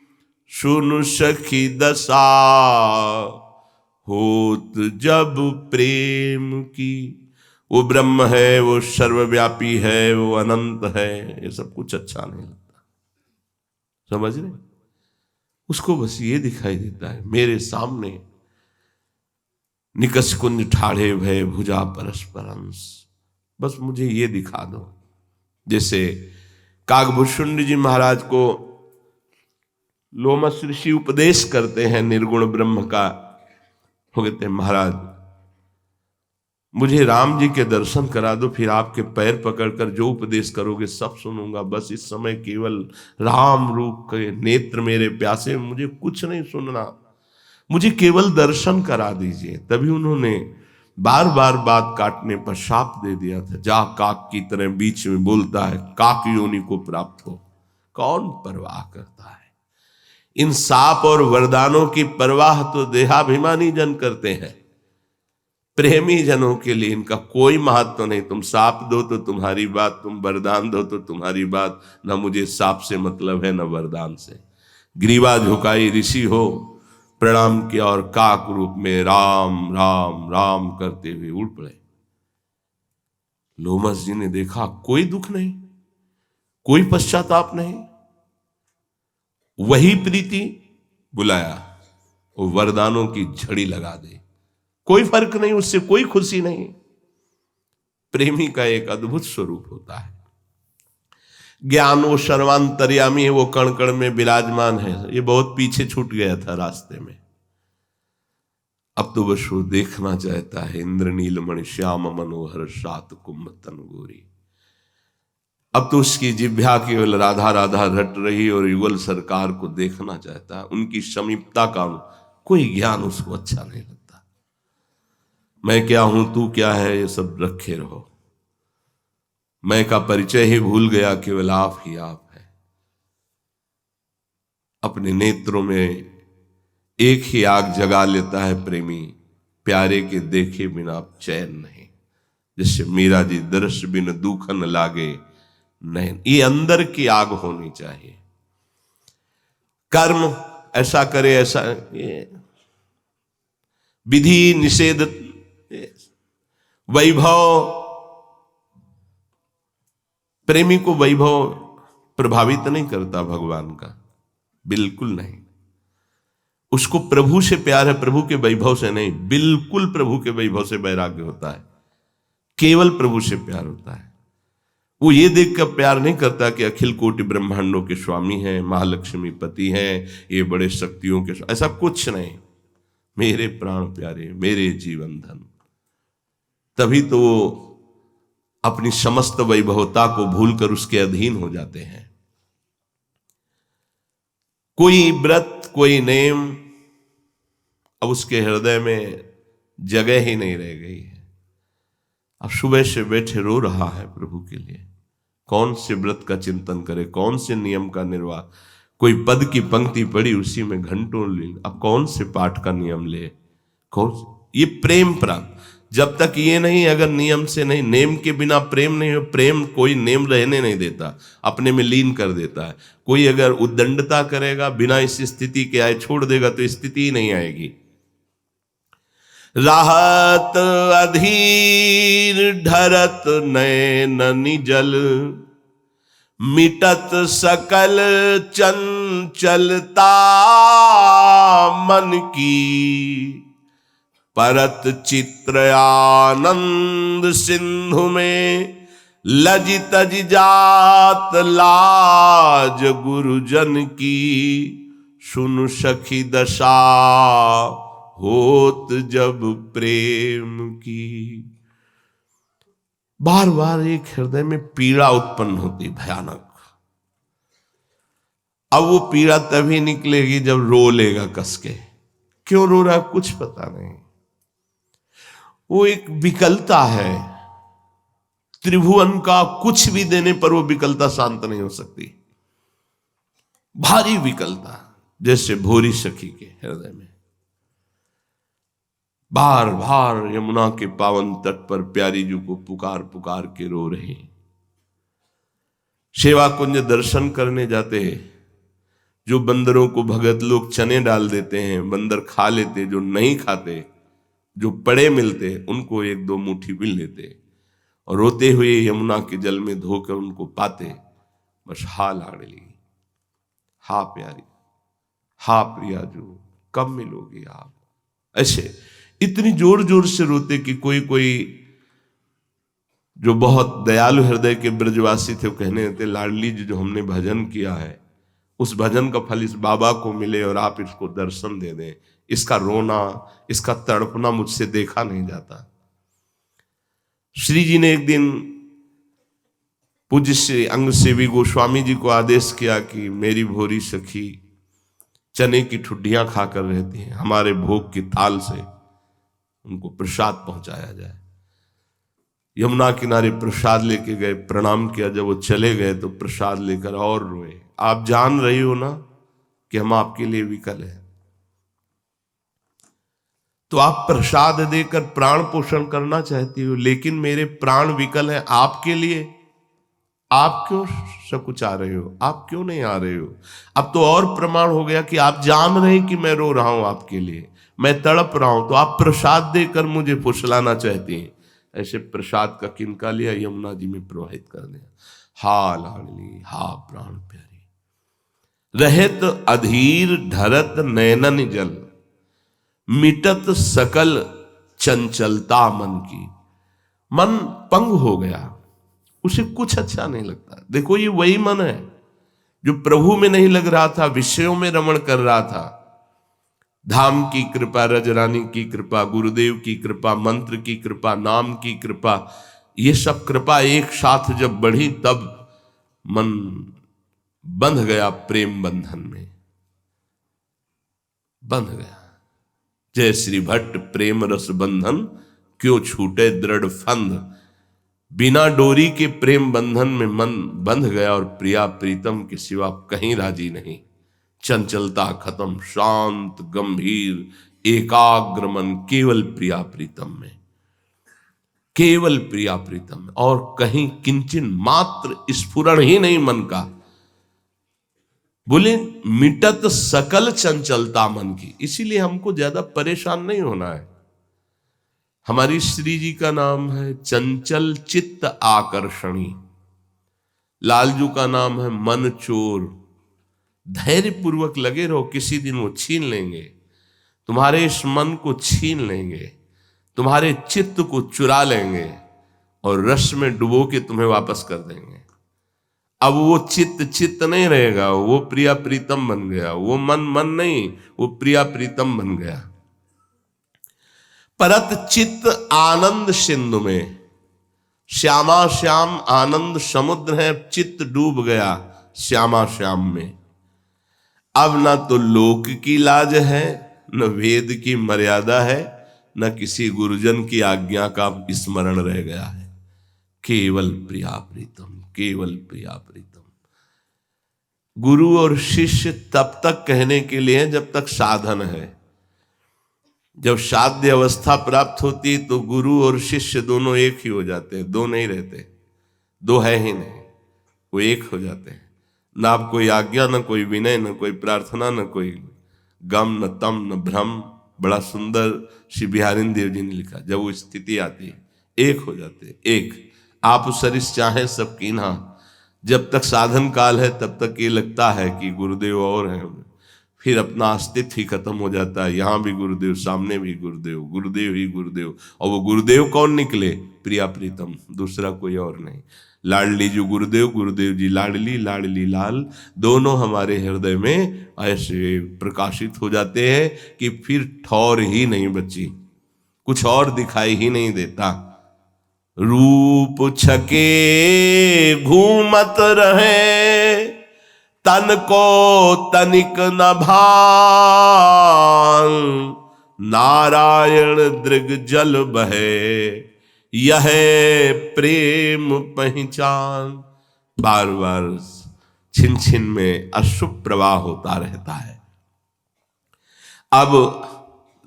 सुन सखी दशा होत जब प्रेम की। वो ब्रह्म है, वो सर्वव्यापी है, वो अनंत है, ये सब कुछ अच्छा नहीं लगता। समझ रहे? उसको बस ये दिखाई देता है मेरे सामने निकस कुंज ठाढ़े भय भुजा परस्पर अंश, बस मुझे ये दिखा दो। जैसे काकभूषुंड जी महाराज को लोमस ऋषि उपदेश करते हैं निर्गुण ब्रह्म का। वो कहते हैं महाराज मुझे राम जी के दर्शन करा दो, फिर आपके पैर पकड़कर जो उपदेश करोगे सब सुनूंगा। बस इस समय केवल राम रूप के नेत्र मेरे प्यासे, मुझे कुछ नहीं सुनना, मुझे केवल दर्शन करा दीजिए। तभी उन्होंने बार बार बात काटने पर शाप दे दिया था, जा काक की तरह बीच में बोलता है, काक योनि को प्राप्त हो। कौन परवाह करता है? इन साप और वरदानों की परवाह तो देहाभिमानी जन करते हैं। प्रेमी जनों के लिए इनका कोई महत्व नहीं। तुम साप दो तो तुम्हारी बात, तुम वरदान दो तो तुम्हारी बात, न मुझे साप से मतलब है न वरदान से। ग्रीवा झुकाई ऋषि हो, प्रणाम किया और काक रूप में राम राम राम करते हुए उड़ पड़े। लोमस जी ने देखा कोई दुख नहीं, कोई पश्चाताप नहीं। वही प्रीति बुलाया, वो वरदानों की झड़ी लगा दे, कोई फर्क नहीं, उससे कोई खुशी नहीं। प्रेमी का एक अद्भुत स्वरूप होता है। ज्ञान वो सर्वांतर्यामी है, वो कण कण में विराजमान है। ये बहुत पीछे छूट गया था रास्ते में, अब तो बस वो देखना चाहता है। इंद्रनील मणि श्याम मनोहर सात कुंभ तन गोरी। अब तो उसकी जिह्वा केवल राधा राधा रट रही और युगल सरकार को देखना चाहता है। उनकी समीपता का कोई ज्ञान उसको अच्छा नहीं लगता। मैं क्या हूं, तू क्या है, ये सब रखे रहो। मैं का परिचय ही भूल गया, केवल आप ही आप है। अपने नेत्रों में एक ही आग जगा लेता है प्रेमी, प्यारे के देखे बिना चैन नहीं। जिससे मीरा जी दर्श बिन दुखन लागे नहीं। ये अंदर की आग होनी चाहिए। कर्म ऐसा करे, ऐसा विधि निषेध, वैभव, प्रेमी को वैभव प्रभावित नहीं करता भगवान का, बिल्कुल नहीं। उसको प्रभु से प्यार है, प्रभु के वैभव से नहीं। बिल्कुल प्रभु के वैभव से वैराग्य होता है, केवल प्रभु से प्यार होता है। वो ये देखकर प्यार नहीं करता कि अखिल कोटि ब्रह्मांडों के स्वामी हैं, महालक्ष्मी पति हैं, ये बड़े शक्तियों के, ऐसा कुछ नहीं। मेरे प्राण प्यारे, मेरे जीवन धन। तभी तो वो अपनी समस्त वैभवता को भूलकर उसके अधीन हो जाते हैं। कोई व्रत, कोई नेम अब उसके हृदय में जगह ही नहीं रह गई है। अब सुबह से बैठे रो रहा है प्रभु के लिए। कौन से व्रत का चिंतन करे, कौन से नियम का निर्वाह। कोई पद की पंक्ति पड़ी, उसी में घंटों ले। अब कौन से पाठ का नियम ले, कौन। ये प्रेम प्राप्त जब तक ये नहीं, अगर नियम से नहीं, नेम के बिना प्रेम नहीं हो। प्रेम कोई नेम रहने नहीं देता, अपने में लीन कर देता है। कोई अगर उद्दंडता करेगा, बिना इस स्थिति के आए छोड़ देगा, तो स्थिति ही नहीं आएगी। राहत अधीर ढरत नैन जल, मिटत सकल चंचलता मन की। परत चित्र आनंद सिंधु में, लजित जात लाज गुरुजन की। सुन सखी दशा होत जब प्रेम की। बार बार एक हृदय में पीड़ा उत्पन्न होती, भयानक। अब वो पीड़ा तभी निकलेगी जब रो लेगा कस के। क्यों रो रहा, कुछ पता नहीं। वो एक विकलता है, त्रिभुवन का कुछ भी देने पर वो विकलता शांत नहीं हो सकती। भारी विकलता, जैसे भोरी सखी के हृदय में। बार बार यमुना के पावन तट पर प्यारी जी को पुकार पुकार के रो रहे। सेवा कुंज दर्शन करने जाते हैं, जो बंदरों को भगत लोग चने डाल देते हैं, बंदर खा लेते, जो नहीं खाते, जो पड़े मिलते, उनको एक दो मुट्ठी मिल लेते, और रोते हुए यमुना के जल में धोकर उनको पाते। बस हा लाडली, हा प्यारी, हा प्रिया, जो कब मिलोगी आप। ऐसे इतनी जोर जोर से रोते कि कोई कोई जो बहुत दयालु हृदय के ब्रजवासी थे, वो कहने देते, लाडली जी, जो हमने भजन किया है, उस भजन का फल इस बाबा को मिले और आप इसको दर्शन दे दें। इसका रोना, इसका तड़पना मुझसे देखा नहीं जाता। श्री जी ने एक दिन पूज्य श्री अंग सेवी गोस्वामी जी को आदेश किया कि मेरी भोरी सखी चने की ठुड्डियां खाकर रहती हैं, हमारे भोग की थाल से उनको प्रसाद पहुंचाया जाए। यमुना किनारे प्रसाद लेके गए, प्रणाम किया। जब वो चले गए तो प्रसाद लेकर और रोए। आप जान रही हो ना कि हम आपके लिए विकल हैं, तो आप प्रसाद देकर प्राण पोषण करना चाहती हो, लेकिन मेरे प्राण विकल हैं आपके लिए। आप क्यों सकुचा रहे हो, आप क्यों नहीं आ रहे हो। अब तो और प्रमाण हो गया कि आप जान रहे हैं कि मैं रो रहा हूं आपके लिए, मैं तड़प रहा हूं, तो आप प्रसाद देकर मुझे फुसलाना चाहती हैं। ऐसे प्रसाद का किनका लिया, यमुना जी में प्रवाहित कर दिया। हा लाडली हा प्राण प्यारी, रहत अधीर ढरत नैनन जल, मिटत सकल चंचलता मन की। मन पंग हो गया, उसे कुछ अच्छा नहीं लगता। देखो ये वही मन है जो प्रभु में नहीं लग रहा था, विषयों में रमण कर रहा था। धाम की कृपा, रजरानी की कृपा, गुरुदेव की कृपा, मंत्र की कृपा, नाम की कृपा, ये सब कृपा एक साथ जब बढ़ी तब मन बंध गया प्रेम बंधन में, बंध गया। जय श्री भट्ट प्रेम रस बंधन, क्यों छूटे दृढ़ फंद। बिना डोरी के प्रेम बंधन में मन बंध गया और प्रिया प्रीतम के सिवा कहीं राजी नहीं। चंचलता खत्म, शांत गंभीर एकाग्र मन केवल प्रिया प्रीतम में, केवल प्रिया प्रीतम में, और कहीं किंचन मात्र स्फुरण ही नहीं मन का। बोले मिटत सकल चंचलता मन की। इसीलिए हमको ज्यादा परेशान नहीं होना है। हमारी श्री जी का नाम है चंचल चित्त आकर्षणी, लालजू का नाम है मन चोर। धैर्य पूर्वक लगे रहो, किसी दिन वो छीन लेंगे, तुम्हारे इस मन को छीन लेंगे, तुम्हारे चित्त को चुरा लेंगे और रस में डुबो के तुम्हें वापस कर देंगे। अब वो चित्त नहीं रहेगा, वो प्रिया प्रीतम बन गया। वो मन नहीं, वो प्रिया प्रीतम बन गया। परत चित्त आनंद सिंधु में, श्यामा श्याम आनंद समुद्र है, चित्त डूब गया श्यामा श्याम में। अब न तो लोक की लाज है, न वेद की मर्यादा है, न किसी गुरुजन की आज्ञा का स्मरण रह गया है। केवल प्रिया प्रीतम, केवल प्रिया प्रीतम। गुरु और शिष्य तब तक कहने के लिए जब तक साधन है। जब साध्य अवस्था प्राप्त होती तो गुरु और शिष्य दोनों एक ही हो जाते हैं। दो नहीं रहते, दो है ही नहीं, वो एक हो जाते हैं। ना आप कोई आज्ञा, न कोई विनय, न कोई प्रार्थना, न कोई गम, न तम, न भ्रम। बड़ा सुंदर श्री बिहारिन देव जी ने लिखा, जब वो स्थिति आती है एक हो जाते हैं। एक आप सरिस चाहे सब कीन्हा। जब तक साधन काल है तब तक ये लगता है कि गुरुदेव और हैं, फिर अपना अस्तित्व ही खत्म हो जाता है। यहाँ भी गुरुदेव, सामने भी गुरुदेव, गुरुदेव ही गुरुदेव। और वो गुरुदेव कौन निकले? प्रिया प्रीतम, दूसरा कोई और नहीं। लाडली जो गुरुदेव, गुरुदेव जी लाडली, लाडली लाल, दोनों हमारे हृदय में ऐसे प्रकाशित हो जाते हैं कि फिर ठौर ही नहीं बची, कुछ और दिखाई ही नहीं देता। रूप छके घूमत रहे, तन को तनिक न भान। नारायण दृग जल बहे, यह प्रेम पहचान। बार बार छिन छिन में अशुभ प्रवाह होता रहता है। अब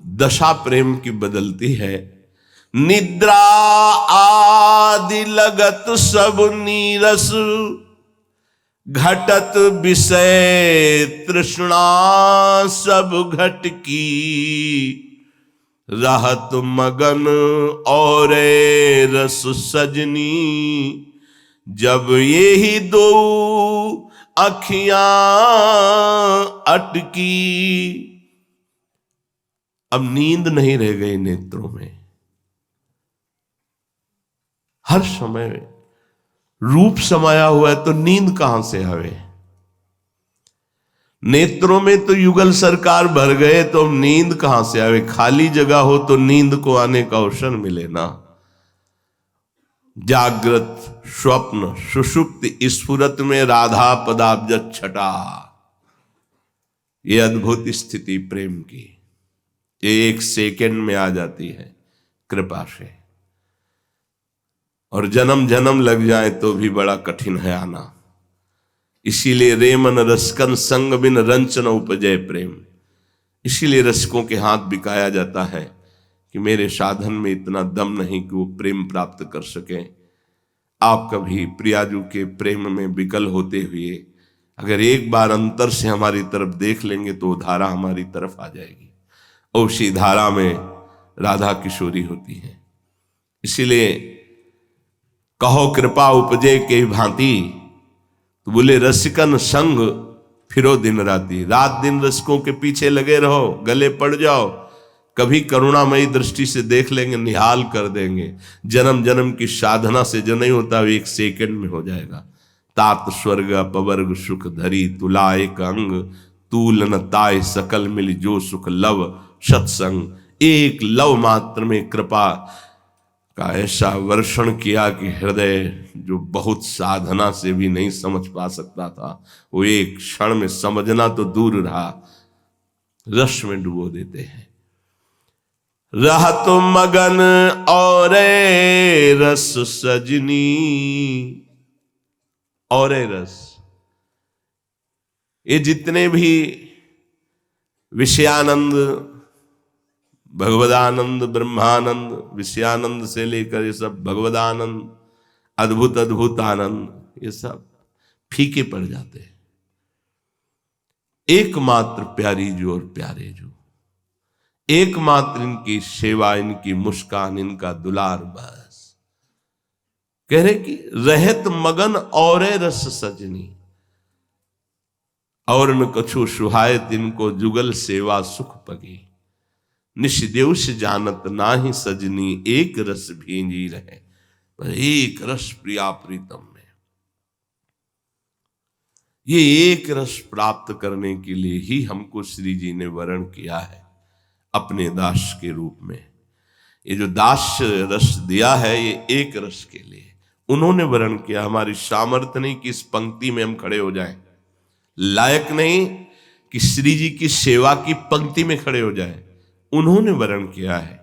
दशा प्रेम की बदलती है। निद्रा आदि लगत सब नीरस, घटत विषय तृष्णा सब घट की। रहत मगन और रस सजनी, जब ये ही दो अखियां अटकी। अब नींद नहीं रह गई नेत्रों में। हर समय रूप समाया हुआ है तो नींद कहां से आवे? नेत्रों में तो युगल सरकार भर गए तो नींद कहां से आवे? खाली जगह हो तो नींद को आने का अवसर मिले ना। जागृत स्वप्न सुषुप्ति स्फुरत में राधा पदाब्ज छटा। ये अद्भुत स्थिति प्रेम की, ये एक सेकंड में आ जाती है कृपा से। और जन्म जन्म लग जाए तो भी बड़ा कठिन है आना। इसीलिए रेमन रसकन संग बिन रंचन उपजय प्रेम। इसीलिए रसिकों के हाथ बिकाया जाता है कि मेरे साधन में इतना दम नहीं कि वो प्रेम प्राप्त कर सकें। आप कभी प्रियाजू के प्रेम में विकल होते हुए अगर एक बार अंतर से हमारी तरफ देख लेंगे तो धारा हमारी तरफ आ जाएगी और उसी धारा में राधा किशोरी होती है। इसीलिए कहो कृपा उपजे के भांति, तो बोले रसिकन संग फिरो दिन राती, रात दिन रसिकों के पीछे लगे रहो, गले पड़ जाओ, कभी करुणामयी दृष्टि से देख लेंगे, निहाल कर देंगे। जन्म जन्म की साधना से जो नहीं होता वो 1 सेकंड में हो जाएगा। तात स्वर्ग अपवर्ग सुख धरी, तुला एक अंग तूल न ताय, सकल मिल जो सुख लव सत्संग। एक लव मात्र में कृपा का ऐसा वर्षण किया कि हृदय जो बहुत साधना से भी नहीं समझ पा सकता था, वो एक क्षण में समझना तो दूर रहा, रस में डुबो देते हैं। रह तो मगन और रस सजनी, और रस, ये जितने भी विषयानंद, भगवदानंद, ब्रह्मानंद, विषयानंद से लेकर ये सब भगवदानंद, अद्भुत अद्भुत आनंद, ये सब फीके पड़ जाते हैं। एकमात्र प्यारी जो और प्यारे जो, एकमात्र इनकी सेवा, इनकी मुस्कान, इनका दुलार, बस कह रहे कि रहत मगन और रस सजनी, और न कछु सुहायत इनको जुगल सेवा सुख पगी। निष्देव से जानत नाही सजनी, एक रस भींजी रहे, एक रस प्रिया प्रीतम में। ये एक रस प्राप्त करने के लिए ही हमको श्री जी ने वर्ण किया है अपने दास के रूप में। ये जो दास रस दिया है ये एक रस के लिए उन्होंने वर्ण किया। हमारी सामर्थ्य नहीं कि इस पंक्ति में हम खड़े हो जाएं, लायक नहीं कि श्री जी की सेवा की पंक्ति में खड़े हो जाएं, उन्होंने वर्ण किया है।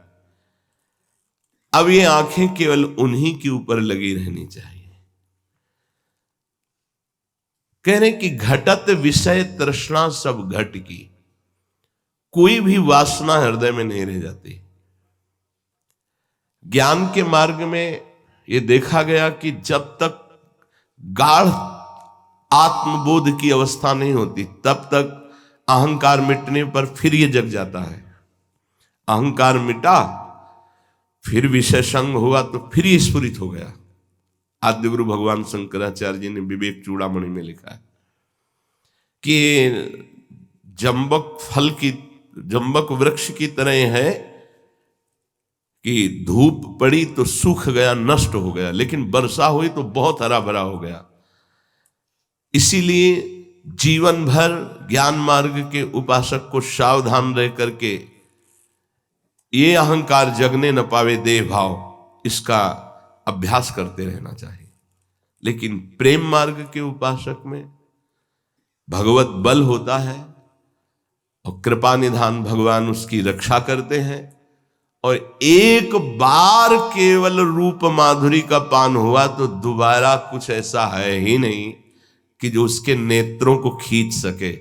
अब ये आंखें केवल उन्हीं के ऊपर लगी रहनी चाहिए। कह रहे कि घटत विषय तृष्णा सब घट की, कोई भी वासना हृदय में नहीं रह जाती। ज्ञान के मार्ग में ये देखा गया कि जब तक गाढ़ आत्मबोध की अवस्था नहीं होती तब तक अहंकार मिटने पर फिर ये जग जाता है। अहंकार मिटा, फिर विषय संग हुआ तो फिर ये स्फुरित हो गया। आद्य गुरु भगवान शंकराचार्य जी ने विवेक चूड़ामणि में लिखा है कि जंबक वृक्ष की तरह है कि धूप पड़ी तो सूख गया, नष्ट हो गया, लेकिन वर्षा हुई तो बहुत हरा भरा हो गया। इसीलिए जीवन भर ज्ञान मार्ग के उपासक को सावधान रह करके ये अहंकार जगने न पावे देह भाव, इसका अभ्यास करते रहना चाहिए। लेकिन प्रेम मार्ग के उपासक में भगवत बल होता है और कृपा निधान भगवान उसकी रक्षा करते हैं। और एक बार केवल रूप माधुरी का पान हुआ तो दोबारा कुछ ऐसा है ही नहीं कि जो उसके नेत्रों को खींच सके।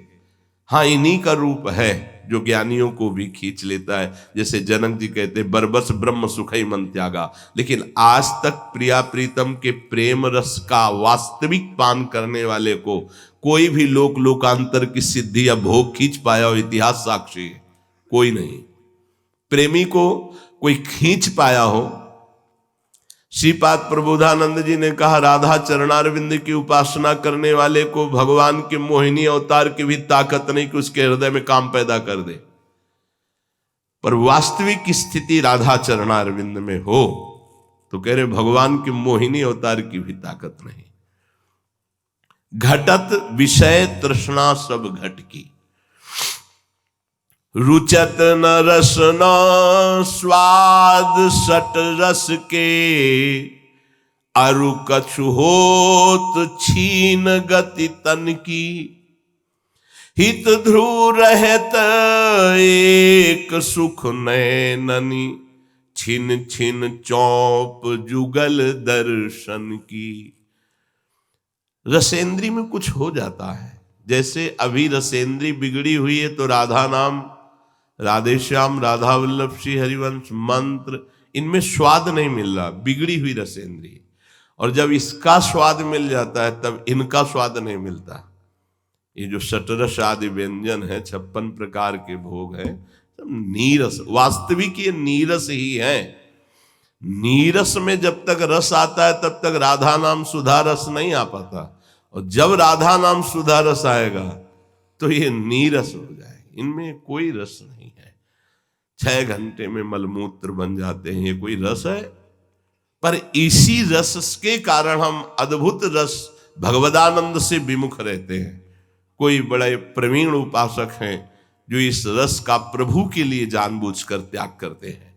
हाँ, इन्हीं का रूप है जो ज्ञानियों को भी खींच लेता है। जैसे जनक जी कहते बरबस ब्रह्म सुखई मन त्यागा। लेकिन आज तक प्रिया प्रीतम के प्रेम रस का वास्तविक पान करने वाले को कोई भी लोकांतर की सिद्धि या भोग खींच पाया हो, इतिहास साक्षी है, कोई नहीं। प्रेमी को कोई खींच पाया हो। श्रीपाद प्रबोधानंद जी ने कहा राधा चरणारविंद की उपासना करने वाले को भगवान के मोहिनी अवतार की भी ताकत नहीं कि उसके हृदय में काम पैदा कर दे। पर वास्तविक स्थिति राधा चरणारविंद में हो तो कह रहे भगवान के मोहिनी अवतार की भी ताकत नहीं। घटत विषय तृष्णा सब घट की, रुचत न रस न स्वाद सट रस के, अरु कछु होत छीन गति तन की, हित ध्रुव रहत एक सुख नैननी, छिन छिन चौप जुगल दर्शन की। रसेंद्री में कुछ हो जाता है। जैसे अभी रसेंद्री बिगड़ी हुई है तो राधा नाम, राधे श्याम, राधा वल्लभ, श्री हरिवंश, मंत्र, इनमें स्वाद नहीं मिल रहा, बिगड़ी हुई रसेंद्री। और जब इसका स्वाद मिल जाता है तब इनका स्वाद नहीं मिलता। ये जो शतरस आदि व्यंजन है, 56 प्रकार के भोग हैं, सब नीरस, वास्तविक ये नीरस ही है। नीरस में जब तक रस आता है तब तक राधा नाम सुधा रस नहीं आ पाता। और जब राधा नाम सुधा रस आएगा तो ये नीरस हो जाएगा, इनमें कोई रस नहीं है। 6 घंटे में मलमूत्र बन जाते हैं, ये कोई रस है? पर इसी रस के कारण हम अद्भुत रस भगवदानंद से विमुख रहते हैं। कोई बड़े प्रवीण उपासक हैं जो इस रस का प्रभु के लिए जानबूझकर त्याग करते हैं।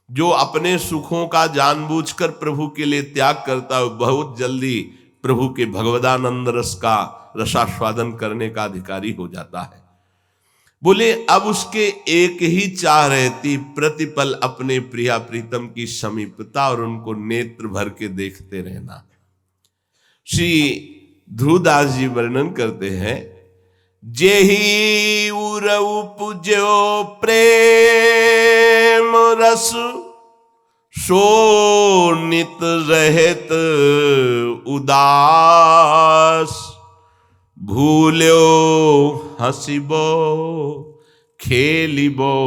जो अपने सुखों का जानबूझकर प्रभु के लिए त्याग करता है बहुत जल्दी प्रभु के भगवदानंद रस का रसास्वादन करने का अधिकारी हो जाता है। बोले अब उसके एक ही चाह रहती, प्रतिपल अपने प्रिया प्रीतम की समीपता और उनको नेत्र भर के देखते रहना। श्री ध्रुवदास जी वर्णन करते हैं, जेहि उर उपजो प्रेम रस, सो नित रहत उदास, भूल्यो हसिबो खेलिबो,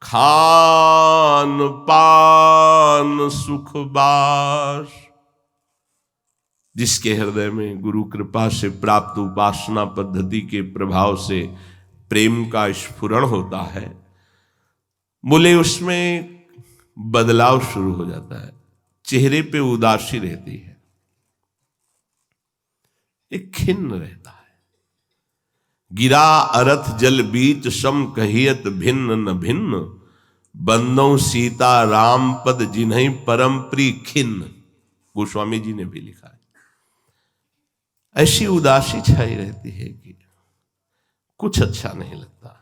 खान पान सुख बास। जिसके हृदय में गुरु कृपा से प्राप्त उपासना पद्धति के प्रभाव से प्रेम का स्फुरण होता है, बोले उसमें बदलाव शुरू हो जाता है, चेहरे पे उदासी रहती है, एक खिन्न रहता है। गिरा अरथ जल बीच सम कहियत भिन्न न भिन्न, बंदों सीता राम पद जिन्हीं परम प्रिय खिन्न। गोस्वामी जी ने भी लिखा है। ऐसी उदासी छाई रहती है कि कुछ अच्छा नहीं लगता।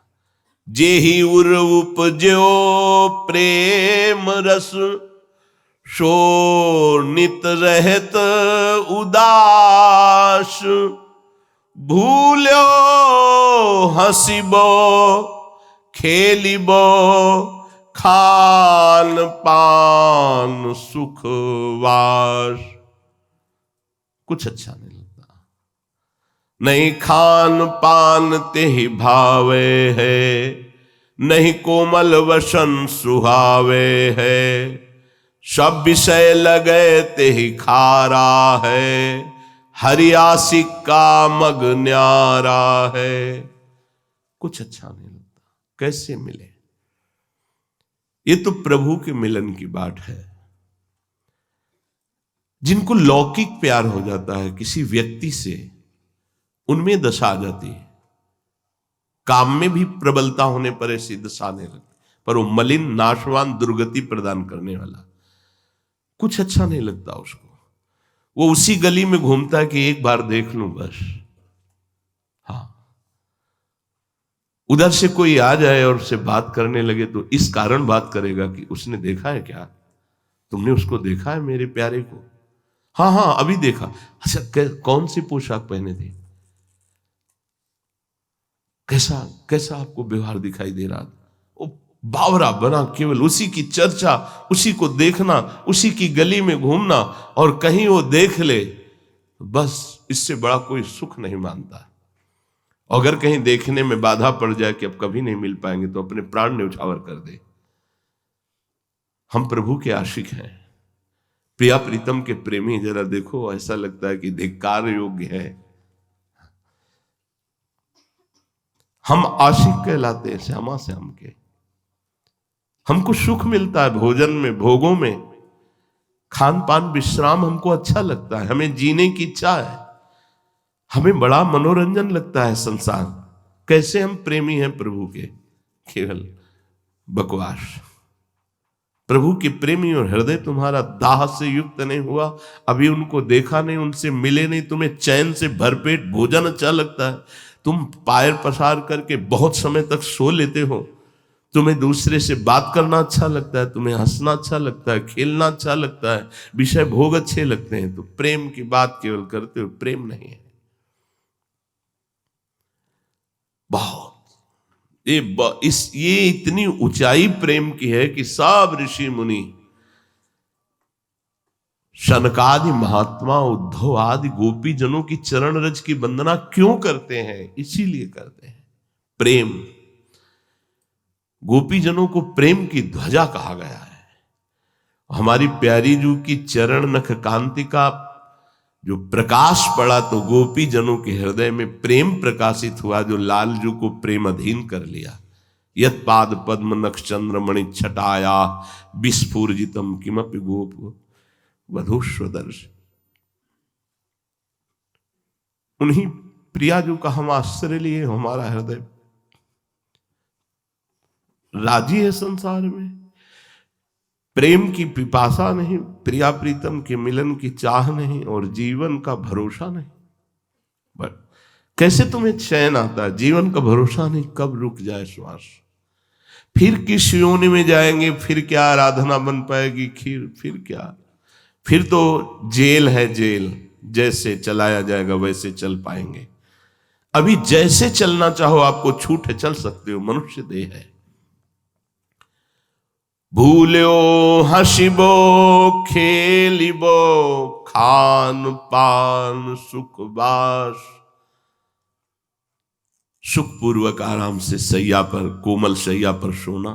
जेहि उर उपजो प्रेम रस, सो नित रहत उदास, भूल्यो हसिबो खेलिबो, खान पान सुखवास। कुछ अच्छा नहीं लगता। नहीं खान पान तेहि भावे है, नहीं कोमल वसन सुहावे है, सब विषय लगे तेहि खारा है, हरियासिक का मग न्यारा है। कुछ अच्छा नहीं लगता। कैसे मिले? ये तो प्रभु के मिलन की बात है। जिनको लौकिक प्यार हो जाता है किसी व्यक्ति से, उनमें दशा आ जाती है। काम में भी प्रबलता होने पर ऐसी दशा नहीं लगती, पर वो मलिन नाशवान दुर्गति प्रदान करने वाला, कुछ अच्छा नहीं लगता उसको। वो उसी गली में घूमता है कि एक बार देख लूं बस। हाँ, उधर से कोई आ जाए और उससे बात करने लगे तो इस कारण बात करेगा कि उसने देखा है क्या, तुमने उसको देखा है मेरे प्यारे को? हाँ हाँ अभी देखा। अच्छा कौन सी पोशाक पहने थे, कैसा कैसा आपको व्यवहार दिखाई दे रहा था? वो बावरा बना केवल उसी की चर्चा, उसी को देखना, उसी की गली में घूमना, और कहीं वो देख ले बस, इससे बड़ा कोई सुख नहीं मानता। अगर कहीं देखने में बाधा पड़ जाए कि अब कभी नहीं मिल पाएंगे तो अपने प्राण न्यौछावर कर दे। हम प्रभु के आशिक हैं, प्रिया प्रीतम के प्रेमी। जरा देखो, ऐसा लगता है कि धिक्कार योग्य है। हम आशिक कहलाते हैं श्यामा श्याम के। हमको सुख मिलता है भोजन में, भोगों में, खान पान विश्राम हमको अच्छा लगता है, हमें जीने की इच्छा है, हमें बड़ा मनोरंजन लगता है संसार। कैसे हम प्रेमी हैं प्रभु के? केवल बकवास। प्रभु के प्रेमी और हृदय तुम्हारा दाह से युक्त नहीं हुआ, अभी उनको देखा नहीं, उनसे मिले नहीं, तुम्हें चैन से भरपेट भोजन अच्छा लगता है, तुम पैर पसार करके बहुत समय तक सो लेते हो, तुम्हें दूसरे से बात करना अच्छा लगता है, तुम्हें हंसना अच्छा लगता है, खेलना अच्छा लगता है, विषय भोग अच्छे लगते हैं, तो प्रेम की बात केवल करते हो, प्रेम नहीं है। बहुत ये इतनी ऊंचाई प्रेम की है कि सब ऋषि मुनि, शनकादि महात्मा, उद्धव आदि गोपी जनों की चरण रज की वंदना क्यों करते हैं? इसीलिए करते हैं, प्रेम। गोपी जनों को प्रेम की ध्वजा कहा गया है। हमारी प्यारी जू की चरण नख कांति का जो प्रकाश पड़ा तो गोपी जनों के हृदय में प्रेम प्रकाशित हुआ, जो लालजू को प्रेम अधीन कर लिया। यत पाद पद्म नक्षचंद्र मणि छटाया विस्फूर्जितम किमपि गोप वधूष्वदर्श। उन्हीं प्रियाजू का हम आश्रय लिए, हमारा हृदय राजी है संसार में। प्रेम की पिपासा नहीं, प्रिया प्रीतम के मिलन की चाह नहीं, और जीवन का भरोसा नहीं। बट कैसे तुम्हें चैन आता है? जीवन का भरोसा नहीं, कब रुक जाए श्वास, फिर किस योनि में जाएंगे, फिर क्या आराधना बन पाएगी, फिर क्या, फिर तो जेल है जेल, जैसे चलाया जाएगा वैसे चल पाएंगे। अभी जैसे चलना चाहो आपको छूट है, चल सकते हो, मनुष्य देह है। भूल्यो हसिबो खेलिबो खान पान सुखवास। सुखपूर्वक आराम से सैया पर, कोमल सैया पर सोना,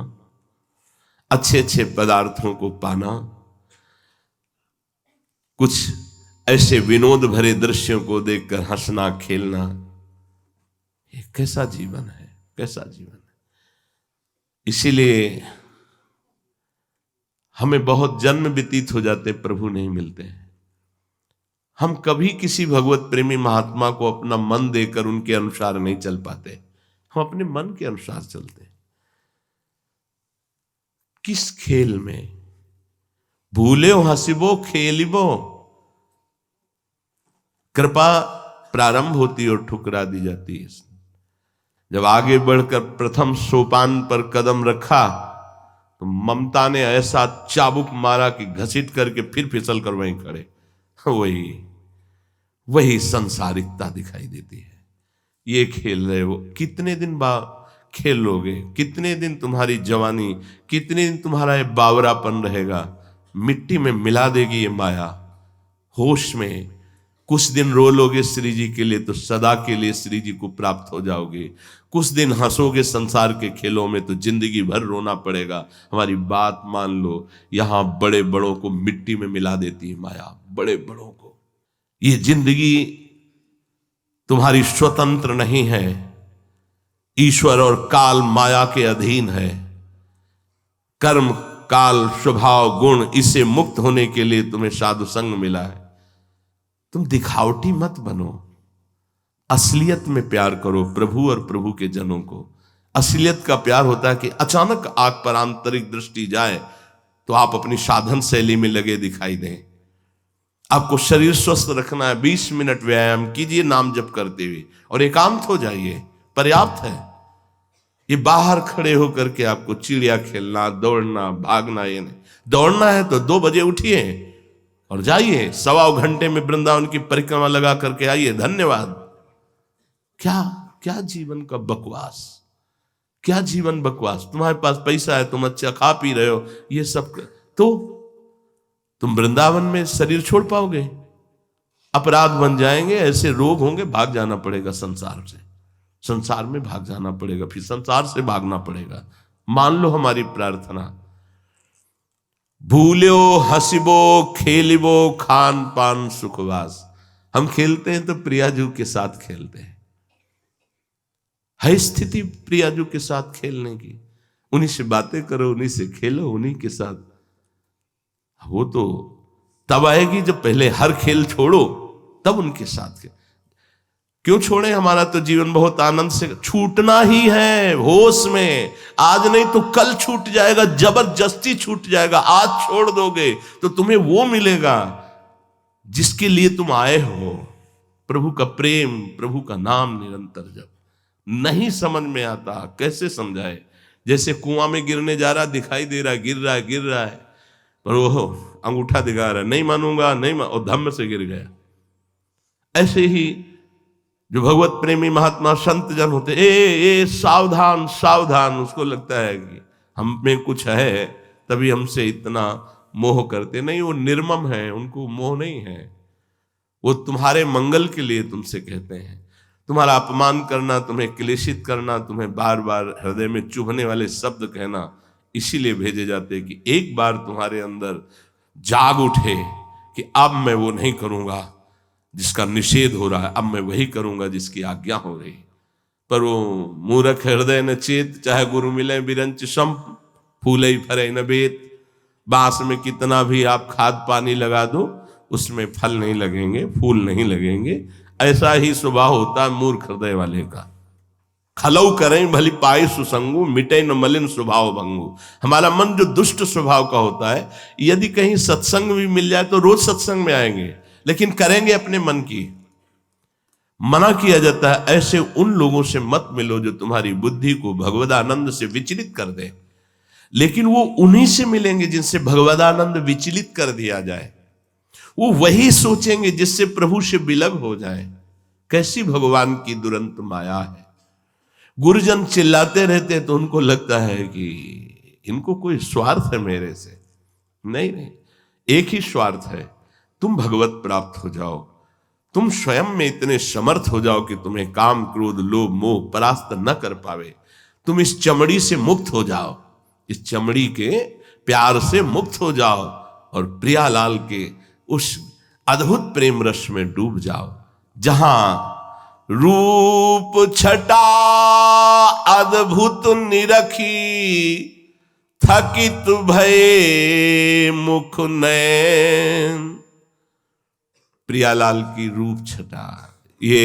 अच्छे अच्छे पदार्थों को पाना, कुछ ऐसे विनोद भरे दृश्यों को देखकर हंसना खेलना, ये कैसा जीवन है, कैसा जीवन है। इसीलिए हमें बहुत जन्म व्यतीत हो जाते, प्रभु नहीं मिलते हैं। हम कभी किसी भगवत प्रेमी महात्मा को अपना मन देकर उनके अनुसार नहीं चल पाते, हम अपने मन के अनुसार चलते हैं। किस खेल में? भूले हंसिबो खेलिबो। कृपा प्रारंभ होती और ठुकरा दी जाती है। जब आगे बढ़कर प्रथम सोपान पर कदम रखा तो ममता ने ऐसा चाबुक मारा कि घसीट करके फिर फिसल कर वहीं खड़े। वही संसारिकता दिखाई देती है। ये खेल रहे हो, कितने दिन बाद खेलोगे? कितने दिन तुम्हारी जवानी, कितने दिन तुम्हारा ये बावरापन रहेगा? मिट्टी में मिला देगी ये माया। होश में कुछ दिन रो लोगे श्री जी के लिए तो सदा के लिए श्री जी को प्राप्त हो जाओगे। कुछ दिन हंसोगे संसार के खेलों में तो जिंदगी भर रोना पड़ेगा। हमारी बात मान लो, यहां बड़े बड़ों को मिट्टी में मिला देती है माया, बड़े बड़ों को। ये जिंदगी तुम्हारी स्वतंत्र नहीं है, ईश्वर और काल माया के अधीन है। कर्म काल स्वभाव गुण, इससे मुक्त होने के लिए तुम्हें साधु संग मिला है। तुम दिखावटी मत बनो, असलियत में प्यार करो प्रभु और प्रभु के जनों को। असलियत का प्यार होता है कि अचानक आंख पर आंतरिक दृष्टि जाए तो आप अपनी साधन शैली में लगे दिखाई दें। आपको शरीर स्वस्थ रखना है, 20 मिनट व्यायाम कीजिए नाम जप करते हुए और एकांत हो जाइए, पर्याप्त है। ये बाहर खड़े होकर के आपको चिड़िया खेलना, दौड़ना, भागना, ये नहीं। दौड़ना है तो 2 बजे उठिए और जाइए, 1.25 घंटे में वृंदावन की परिक्रमा लगा करके आइए। धन्यवाद। क्या जीवन का बकवास, क्या जीवन बकवास। तुम्हारे पास पैसा है, तुम अच्छा खा पी रहे हो, ये सब तो तुम वृंदावन में शरीर छोड़ पाओगे? अपराध बन जाएंगे, ऐसे रोग होंगे, भाग जाना पड़ेगा संसार से। संसार में भाग जाना पड़ेगा, फिर संसार से भागना पड़ेगा। मान लो हमारी प्रार्थना। भूल्यो हसिबो खेलिबो खान पान सुखवास। हम खेलते हैं तो प्रियाजू के साथ खेलते हैं। है स्थिति प्रियाजू के साथ खेलने की, उन्हीं से बातें करो, उन्हीं से खेलो, उन्हीं के साथ। वो तो तब आएगी जब पहले हर खेल छोड़ो, तब उनके साथ खेल। क्यों छोड़े? हमारा तो जीवन बहुत आनंद से छूटना ही है, होश में। आज नहीं तो कल छूट जाएगा, जबरदस्ती छूट जाएगा। आज छोड़ दोगे तो तुम्हें वो मिलेगा जिसके लिए तुम आए हो, प्रभु का प्रेम, प्रभु का नाम निरंतर जप। नहीं समझ में आता, कैसे समझाए? जैसे कुआं में गिरने जा रहा, दिखाई दे रहा, गिर रहा है, पर वो अंगूठा दिखा रहा है, नहीं मानूंगा, नहीं और धम्म से गिर गया। ऐसे ही जो भगवत प्रेमी महात्मा संत जन होते, ए सावधान सावधान। उसको लगता है कि हम में कुछ है तभी हमसे इतना मोह करते। नहीं, वो निर्मम है, उनको मोह नहीं है। वो तुम्हारे मंगल के लिए तुमसे कहते हैं। तुम्हारा अपमान करना, तुम्हें क्लेशित करना, तुम्हें बार बार हृदय में चुभने वाले शब्द कहना, इसीलिए भेजे जाते हैं कि एक बार तुम्हारे अंदर जाग उठे कि अब मैं वो नहीं करूंगा, जिसका निषेध हो रहा है, अब मैं वही करूंगा जिसकी आज्ञा हो रही। पर वो मूर्ख हृदय न चेत, चाहे गुरु मिले बिरंच सम, फूले ही फरे न बेत। बांस में कितना भी आप खाद पानी लगा दो, उसमें फल नहीं लगेंगे, फूल नहीं लगेंगे। ऐसा ही स्वभाव होता है मूर्ख हृदय वाले का। खलऊ करें भली पाए सुसंगु, मिटे न मलिन स्वभाव भंगु। हमारा मन जो दुष्ट स्वभाव का होता है, यदि कहीं सत्संग भी मिल जाए तो रोज सत्संग में आएंगे, लेकिन करेंगे अपने मन की। मना किया जाता है ऐसे उन लोगों से मत मिलो जो तुम्हारी बुद्धि को भगवदानंद से विचलित कर दे। लेकिन वो उन्हीं से मिलेंगे जिनसे भगवदानंद विचलित कर दिया जाए। वो वही सोचेंगे जिससे प्रभु से विलग हो जाए। कैसी भगवान की दुरंत माया है। गुरुजन चिल्लाते रहते तो उनको लगता है कि इनको कोई स्वार्थ है मेरे से। नहीं नहीं, एक ही स्वार्थ है, तुम भगवत प्राप्त हो जाओ। तुम स्वयं में इतने समर्थ हो जाओ कि तुम्हें काम क्रोध लोभ मोह परास्त न कर पावे। तुम इस चमड़ी से मुक्त हो जाओ, इस चमड़ी के प्यार से मुक्त हो जाओ और प्रियालाल के उस अद्भुत प्रेम रस में डूब जाओ, जहां रूप छटा अद्भुत निरखी, थकित भये मुख नयन। प्रियालाल की रूप छटा ये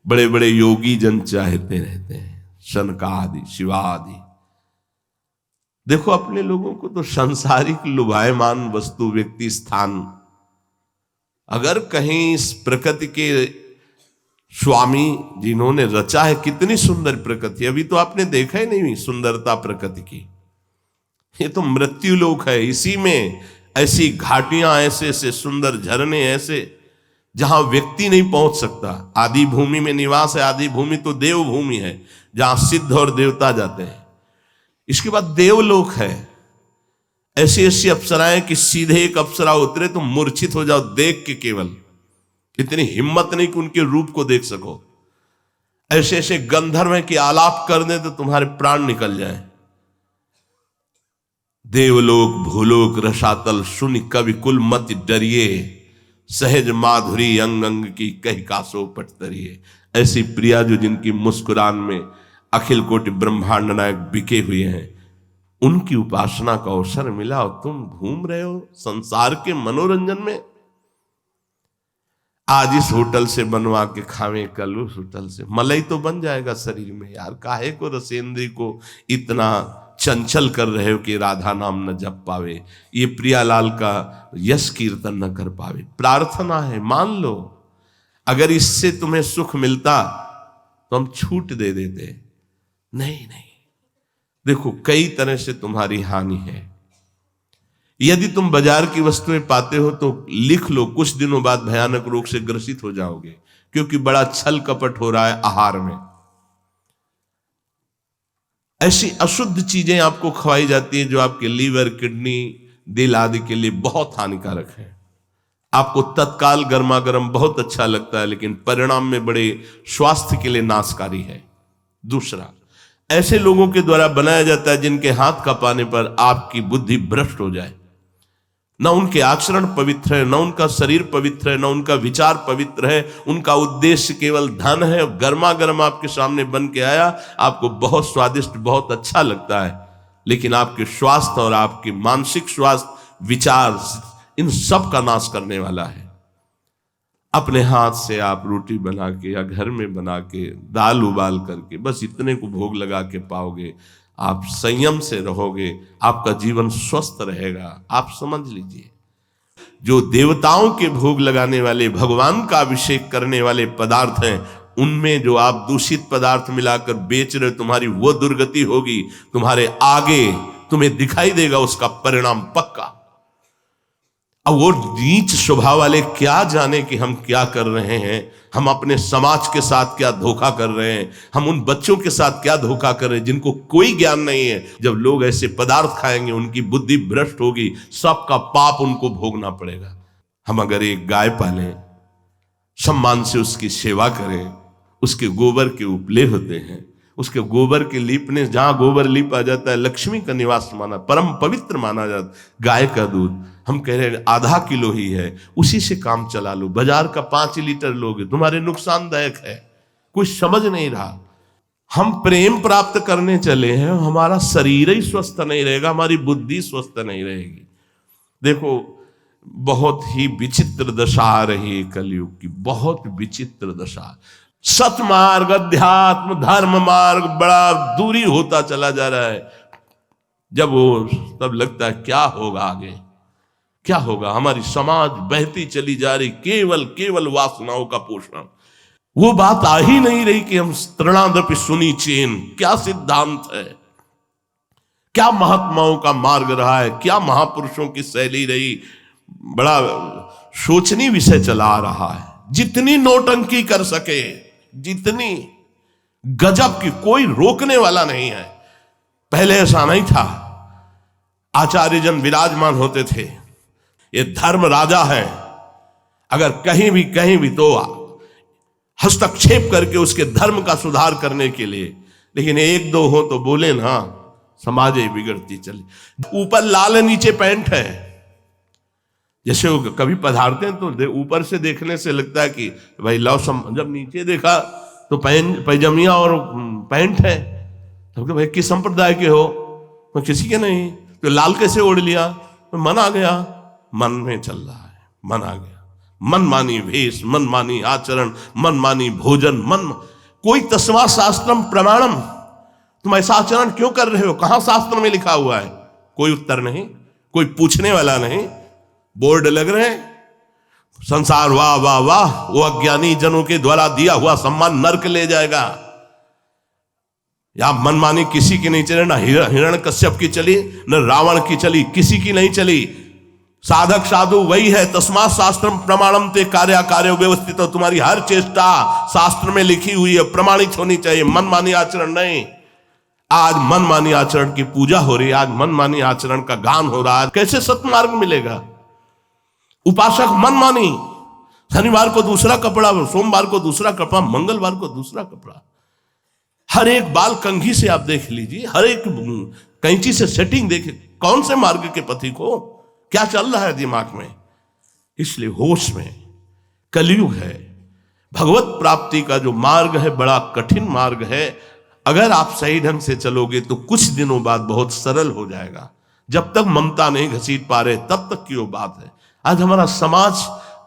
बड़े बड़े योगी जन चाहते रहते हैं, सनकादि शिवादि। देखो अपने लोगों को तो सांसारिक लुभायमान वस्तु व्यक्ति स्थान, अगर कहीं इस प्रकृति के स्वामी जिन्होंने रचा है, कितनी सुंदर प्रकृति, अभी तो आपने देखा ही नहीं सुंदरता प्रकृति की। ये तो मृत्यु लोक है, इसी में ऐसी घाटियां, ऐसे ऐसे सुंदर झरने, ऐसे जहां व्यक्ति नहीं पहुंच सकता। आदि भूमि में निवास है। आदि भूमि तो देव भूमि है, जहां सिद्ध और देवता जाते हैं। इसके बाद देवलोक है, ऐसी ऐसी अप्सराएं कि सीधे एक अप्सरा उतरे तो मूर्छित हो जाओ देख के, केवल इतनी हिम्मत नहीं कि उनके रूप को देख सको। ऐसे ऐसे गंधर्व हैं कि आलाप कर दे तो तुम्हारे प्राण निकल जाए। देवलोक भूलोक रसातल सुनि कवि कुल मत डरिए, सहज माधुरी अंग अंग की कह कासो पट तरिए। ऐसी प्रिया जो जिनकी मुस्कुरान में अखिल कोटि ब्रह्मांड नायक बिके हुए हैं, उनकी उपासना का अवसर मिला और तुम घूम रहे हो संसार के मनोरंजन में। आज इस होटल से बनवा के खावे, कल उस होटल से। मलाई तो बन जाएगा शरीर में यार, काहे को रसेंद्री को इतना चंचल कर रहे हो कि राधा नाम न जप पावे, ये प्रियालाल का यश कीर्तन न कर पावे। प्रार्थना है, मान लो अगर इससे तुम्हें सुख मिलता तो हम छूट दे देते। नहीं नहीं, देखो कई तरह से तुम्हारी हानि है। यदि तुम बाजार की वस्तुएं पाते हो तो लिख लो, कुछ दिनों बाद भयानक रोग से ग्रसित हो जाओगे, क्योंकि बड़ा छल कपट हो रहा है आहार में। ऐसी अशुद्ध चीजें आपको खवाई जाती है जो आपके लीवर, किडनी, दिल आदि के लिए बहुत हानिकारक है। आपको तत्काल गर्मा गर्म बहुत अच्छा लगता है, लेकिन परिणाम में बड़े स्वास्थ्य के लिए नाशकारी है। दूसरा, ऐसे लोगों के द्वारा बनाया जाता है जिनके हाथ का पाने पर आपकी बुद्धि भ्रष्ट हो जाए। न उनके आचरण पवित्र है, न उनका शरीर पवित्र है, न उनका विचार पवित्र है। उनका उद्देश्य केवल धन है। गर्मा गर्म आपके सामने बन के आया, आपको बहुत स्वादिष्ट, बहुत अच्छा लगता है, लेकिन आपके स्वास्थ्य और आपके मानसिक स्वास्थ्य, विचार, इन सब का नाश करने वाला है। अपने हाथ से आप रोटी बना के या घर में बना के दाल उबाल करके बस इतने को भोग लगा के पाओगे। आप संयम से रहोगे, आपका जीवन स्वस्थ रहेगा। आप समझ लीजिए, जो देवताओं के भोग लगाने वाले, भगवान का अभिषेक करने वाले पदार्थ हैं, उनमें जो आप दूषित पदार्थ मिलाकर बेच रहे, तुम्हारी वो दुर्गति होगी। तुम्हारे आगे तुम्हें दिखाई देगा उसका परिणाम पक्का। अब वो नीच स्वभाव वाले क्या जाने कि हम क्या कर रहे हैं, हम अपने समाज के साथ क्या धोखा कर रहे हैं, हम उन बच्चों के साथ क्या धोखा कर रहे हैं जिनको कोई ज्ञान नहीं है। जब लोग ऐसे पदार्थ खाएंगे, उनकी बुद्धि भ्रष्ट होगी, सबका पाप उनको भोगना पड़ेगा। हम अगर एक गाय पालें, सम्मान से उसकी सेवा करें, उसके गोबर के उपले होते हैं, उसके गोबर के लीपने, जहां गोबर लीपा जाता है लक्ष्मी का निवास माना, परम पवित्र माना जाता। गाय का दूध हम कह रहे हैं आधा किलो ही है, उसी से काम चला लो। बाजार का 5 लीटर लोगे, तुम्हारे नुकसानदायक है, कोई समझ नहीं रहा। हम प्रेम प्राप्त करने चले हैं, हमारा शरीर ही स्वस्थ नहीं रहेगा, हमारी बुद्धि स्वस्थ नहीं रहेगी। देखो बहुत ही विचित्र दशा आ रही है कलयुग की, बहुत विचित्र दशा। सतमार्ग, अध्यात्म, धर्म मार्ग बड़ा दूरी होता चला जा रहा है। जब वो तब लगता है क्या होगा आगे, क्या होगा। हमारी समाज बहती चली जा रही, केवल केवल वासनाओं का पोषण। वो बात आ ही नहीं रही कि हम तृणादपि सुनी चेन, क्या सिद्धांत है, क्या महात्माओं का मार्ग रहा है, क्या महापुरुषों की शैली रही। बड़ा सोचनीय विषय चला आ रहा है। जितनी नौटंकी कर सके, जितनी गजब की, कोई रोकने वाला नहीं है। पहले ऐसा नहीं था। आचार्यजन विराजमान होते थे, ये धर्म राजा है, अगर कहीं भी तो हस्तक्षेप करके उसके धर्म का सुधार करने के लिए। लेकिन एक दो हो तो बोले ना, समाज ही बिगड़ती चली। ऊपर लाल है, नीचे पैंट है। जैसे वो कभी पधारते हैं तो ऊपर से देखने से लगता है कि भाई लव, जब नीचे देखा तो पैजमिया और पैंट है, तो भाई किस संप्रदाय के हो? तो किसी के नहीं। तो लाल कैसे ओढ़ लिया? तो मन आ गया, मन में चल रहा है, मन आ गया। मनमानी वेश, मनमानी आचरण, मनमानी भोजन, कोई तस्मा शास्त्रम प्रमाणम, तुम ऐसा आचरण क्यों कर रहे हो? कहां शास्त्र में लिखा हुआ है? कोई उत्तर नहीं, कोई पूछने वाला नहीं। बोर्ड लग रहे हैं, संसार वाह वाह वाह, वो अज्ञानी जनों के द्वारा दिया हुआ सम्मान नर्क ले जाएगा। या मनमानी किसी की नहीं चली, ना हिरण्यकश्यप की चली, न रावण की चली, किसी की नहीं चली। साधक साधु वही है। तस्मात् शास्त्रम प्रमाणम ते कार्य कार्य व्यवस्थित। तो तुम्हारी हर चेष्टा शास्त्र में लिखी हुई है, प्रमाणित होनी चाहिए, मनमानी आचरण नहीं। आज मनमानी आचरण की पूजा हो रही है, आज मनमानी आचरण का गान हो रहा है। कैसे सत्मार्ग मिलेगा? उपासक मनमानी, शनिवार को दूसरा कपड़ा, सोमवार को दूसरा कपड़ा, मंगलवार को दूसरा कपड़ा। हर एक बाल कंघी से आप देख लीजिए, हर एक कैंची से सेटिंग देखे, कौन से मार्ग के पथिक हो, क्या चल रहा है दिमाग में। इसलिए होश में, कलयुग है। भगवत प्राप्ति का जो मार्ग है बड़ा कठिन मार्ग है। अगर आप सही ढंग से चलोगे तो कुछ दिनों बाद बहुत सरल हो जाएगा। जब तक ममता नहीं घसीट पा रहे तब तक की वो बात है। आज हमारा समाज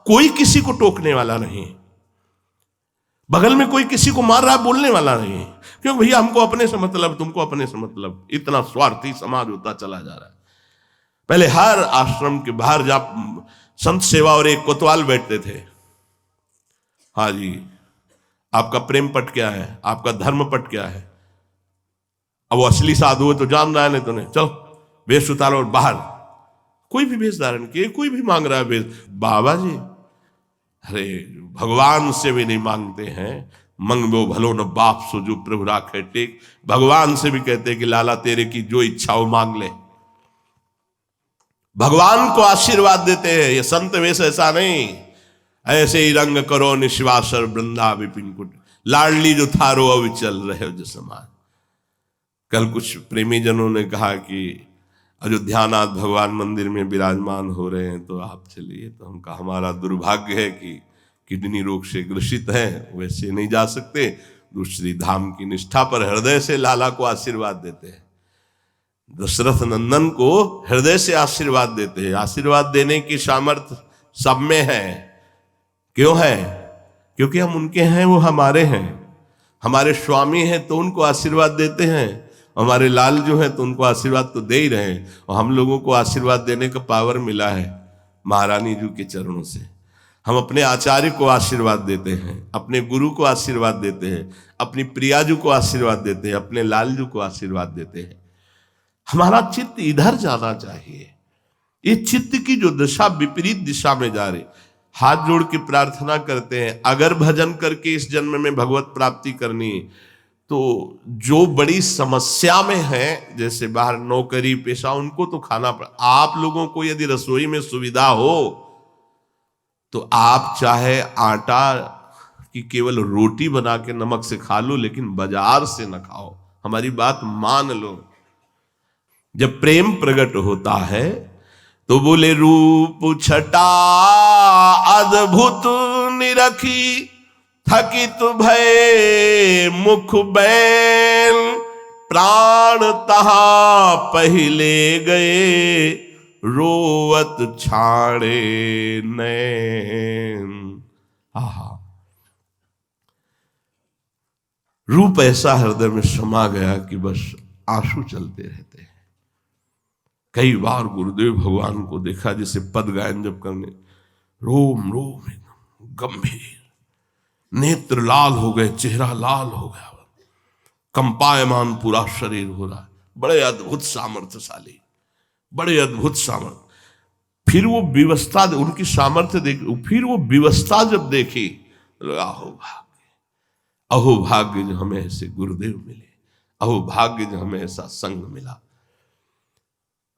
कोई किसी को टोकने वाला नहीं, बगल में कोई किसी को मार रहा है बोलने वाला नहीं। क्यों भैया, हमको अपने से मतलब, तुमको अपने से मतलब। इतना स्वार्थी समाज होता चला जा रहा है। पहले हर आश्रम के बाहर जा संत सेवा और एक कोतवाल बैठते थे। हाँ जी, आपका प्रेम पट क्या है, आपका धर्म पट क्या है। अब वो असली साधु है तो जान रहा है, नहीं तो नहीं। चलो वेश उतारो और बाहर। कोई भी वेश धारण किए, कोई भी मांग रहा है वेश। बाबा जी, अरे भगवान से भी नहीं मांगते हैं। मंगबो भलो न बाप सो जो प्रभु राखे टेक। भगवान से भी कहते हैं कि लाला तेरे की जो इच्छा हो मांग ले। भगवान को आशीर्वाद देते हैं। ये संत वेश ऐसा नहीं, ऐसे ही रंग करो निश्वासर वृंदा विपिन कुट, लाडली जो थारो अविचल रहे जो समाज। कल कुछ प्रेमी जनों ने कहा कि अयोध्यानाथ भगवान मंदिर में विराजमान हो रहे हैं तो आप चलिए। तो हम कहा हमारा दुर्भाग्य है कि किडनी रोग से ग्रसित है, वैसे नहीं जा सकते। दूसरी धाम की निष्ठा पर हृदय से लाला को आशीर्वाद देते हैं। दशरथ नंदन को हृदय से आशीर्वाद देते हैं। आशीर्वाद देने की सामर्थ्य सब में है। क्यों है? क्योंकि हम उनके हैं, वो हमारे हैं। हमारे स्वामी हैं तो उनको आशीर्वाद देते हैं। हमारे लाल जो है तो उनको आशीर्वाद तो दे ही रहे हैं। और हम लोगों को आशीर्वाद देने का पावर मिला है महारानी जी के चरणों से। हम अपने आचार्य को आशीर्वाद देते हैं, अपने गुरु को आशीर्वाद देते हैं, अपनी प्रियाजू को आशीर्वाद देते हैं, अपने लालजू को आशीर्वाद देते हैं। हमारा चित्त इधर जाना चाहिए। ये चित्त की जो दशा विपरीत दिशा में जा रही। हाथ जोड़ के प्रार्थना करते हैं, अगर भजन करके इस जन्म में भगवत प्राप्ति करनी, तो जो बड़ी समस्या में है, जैसे बाहर नौकरी पेशा, उनको तो खाना पड़ा। आप लोगों को यदि रसोई में सुविधा हो तो आप चाहे आटा की केवल रोटी बना के नमक से खा लो, लेकिन बाजार से न खाओ। हमारी बात मान लो। जब प्रेम प्रकट होता है तो बोले रूप छटा अद्भुत निरखी, थकित भय मुख बैल, प्राण तहां पहले गए, रोवत छाड़े नैन। आहा, रूप ऐसा हृदय में समा गया कि बस आंसू चलते रहते हैं। कई बार गुरुदेव भगवान को देखा जैसे पद गायन जब करने, रोम रोम एकदम गंभीर, नेत्र लाल हो गए, चेहरा लाल हो गया, कंपायमान पूरा शरीर हो रहा, बड़े अद्भुत सामर्थ्यशाली, बड़े अद्भुत सामर्थ्य। फिर वो विवस्था, उनकी सामर्थ्य देख, फिर वो विवस्था जब देखी, अहो भाग्य, अहो भाग्य जो हमें ऐसे गुरुदेव मिले, अहो भाग्य जो हमें ऐसा संग मिला।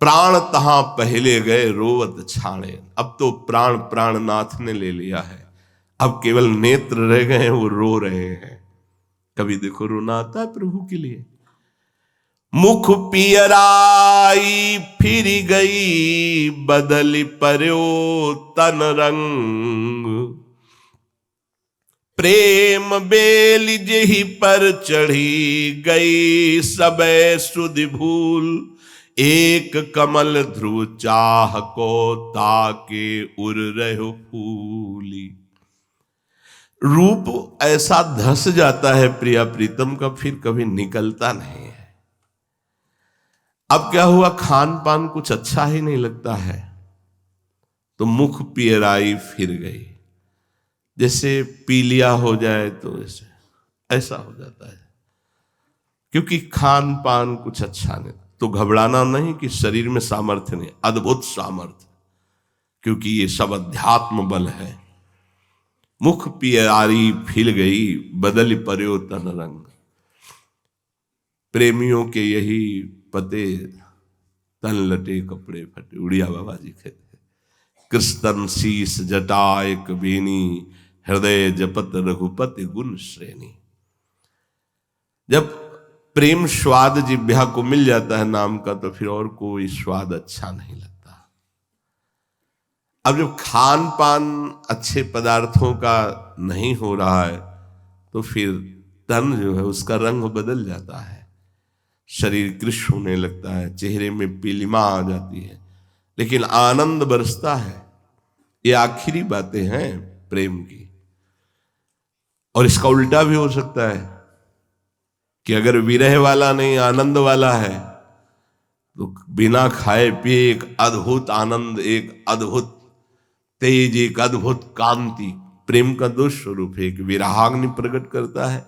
प्राण तहां पहले गए, रोवत छाड़े। अब तो प्राण प्राणनाथ ने ले लिया है, अब केवल नेत्र रह गए हैं, वो रो रहे हैं। कभी देखो रोना आता है प्रभु के लिए। मुख पियराई फिर गई, बदल पर्यो तन रंग, प्रेम बेल जेहि पर चढ़ी गई, सबे सुधि भूल, एक कमल ध्रुव चाह को, ताके उर रहो फूली। रूप ऐसा धस जाता है प्रिया प्रीतम का, फिर कभी निकलता नहीं है। अब क्या हुआ, खान पान कुछ अच्छा ही नहीं लगता है, तो मुख पियराई फिर गई। जैसे पीलिया हो जाए तो ऐसा हो जाता है, क्योंकि खान पान कुछ अच्छा नहीं। तो घबराना नहीं कि शरीर में सामर्थ्य नहीं, अद्भुत सामर्थ्य, क्योंकि ये सब अध्यात्म बल है। मुख पियराई फिर गई, बदल पर्यो तन रंग। प्रेमियों के यही पते, तन लटे कपड़े फटे, उड़िया बाबा जी कहते हैं। कृष्ण शीस जटा एक बेनी, हृदय जपत रघुपति गुण श्रेणी। जब प्रेम स्वाद जिह्वा को मिल जाता है नाम का, तो फिर और कोई स्वाद अच्छा नहीं लगता। अब जब खान पान अच्छे पदार्थों का नहीं हो रहा है, तो फिर तन जो है उसका रंग बदल जाता है, शरीर कृश होने लगता है, चेहरे में पीलिमा आ जाती है, लेकिन आनंद बरसता है। ये आखिरी बातें हैं प्रेम की। और इसका उल्टा भी हो सकता है कि अगर विरह वाला नहीं आनंद वाला है, तो बिना खाए पिए एक अद्भुत आनंद, एक अद्भुत तेज, एक अद्भुत कांति, प्रेम का दो स्वरूप है। एक विराग्नि प्रकट करता है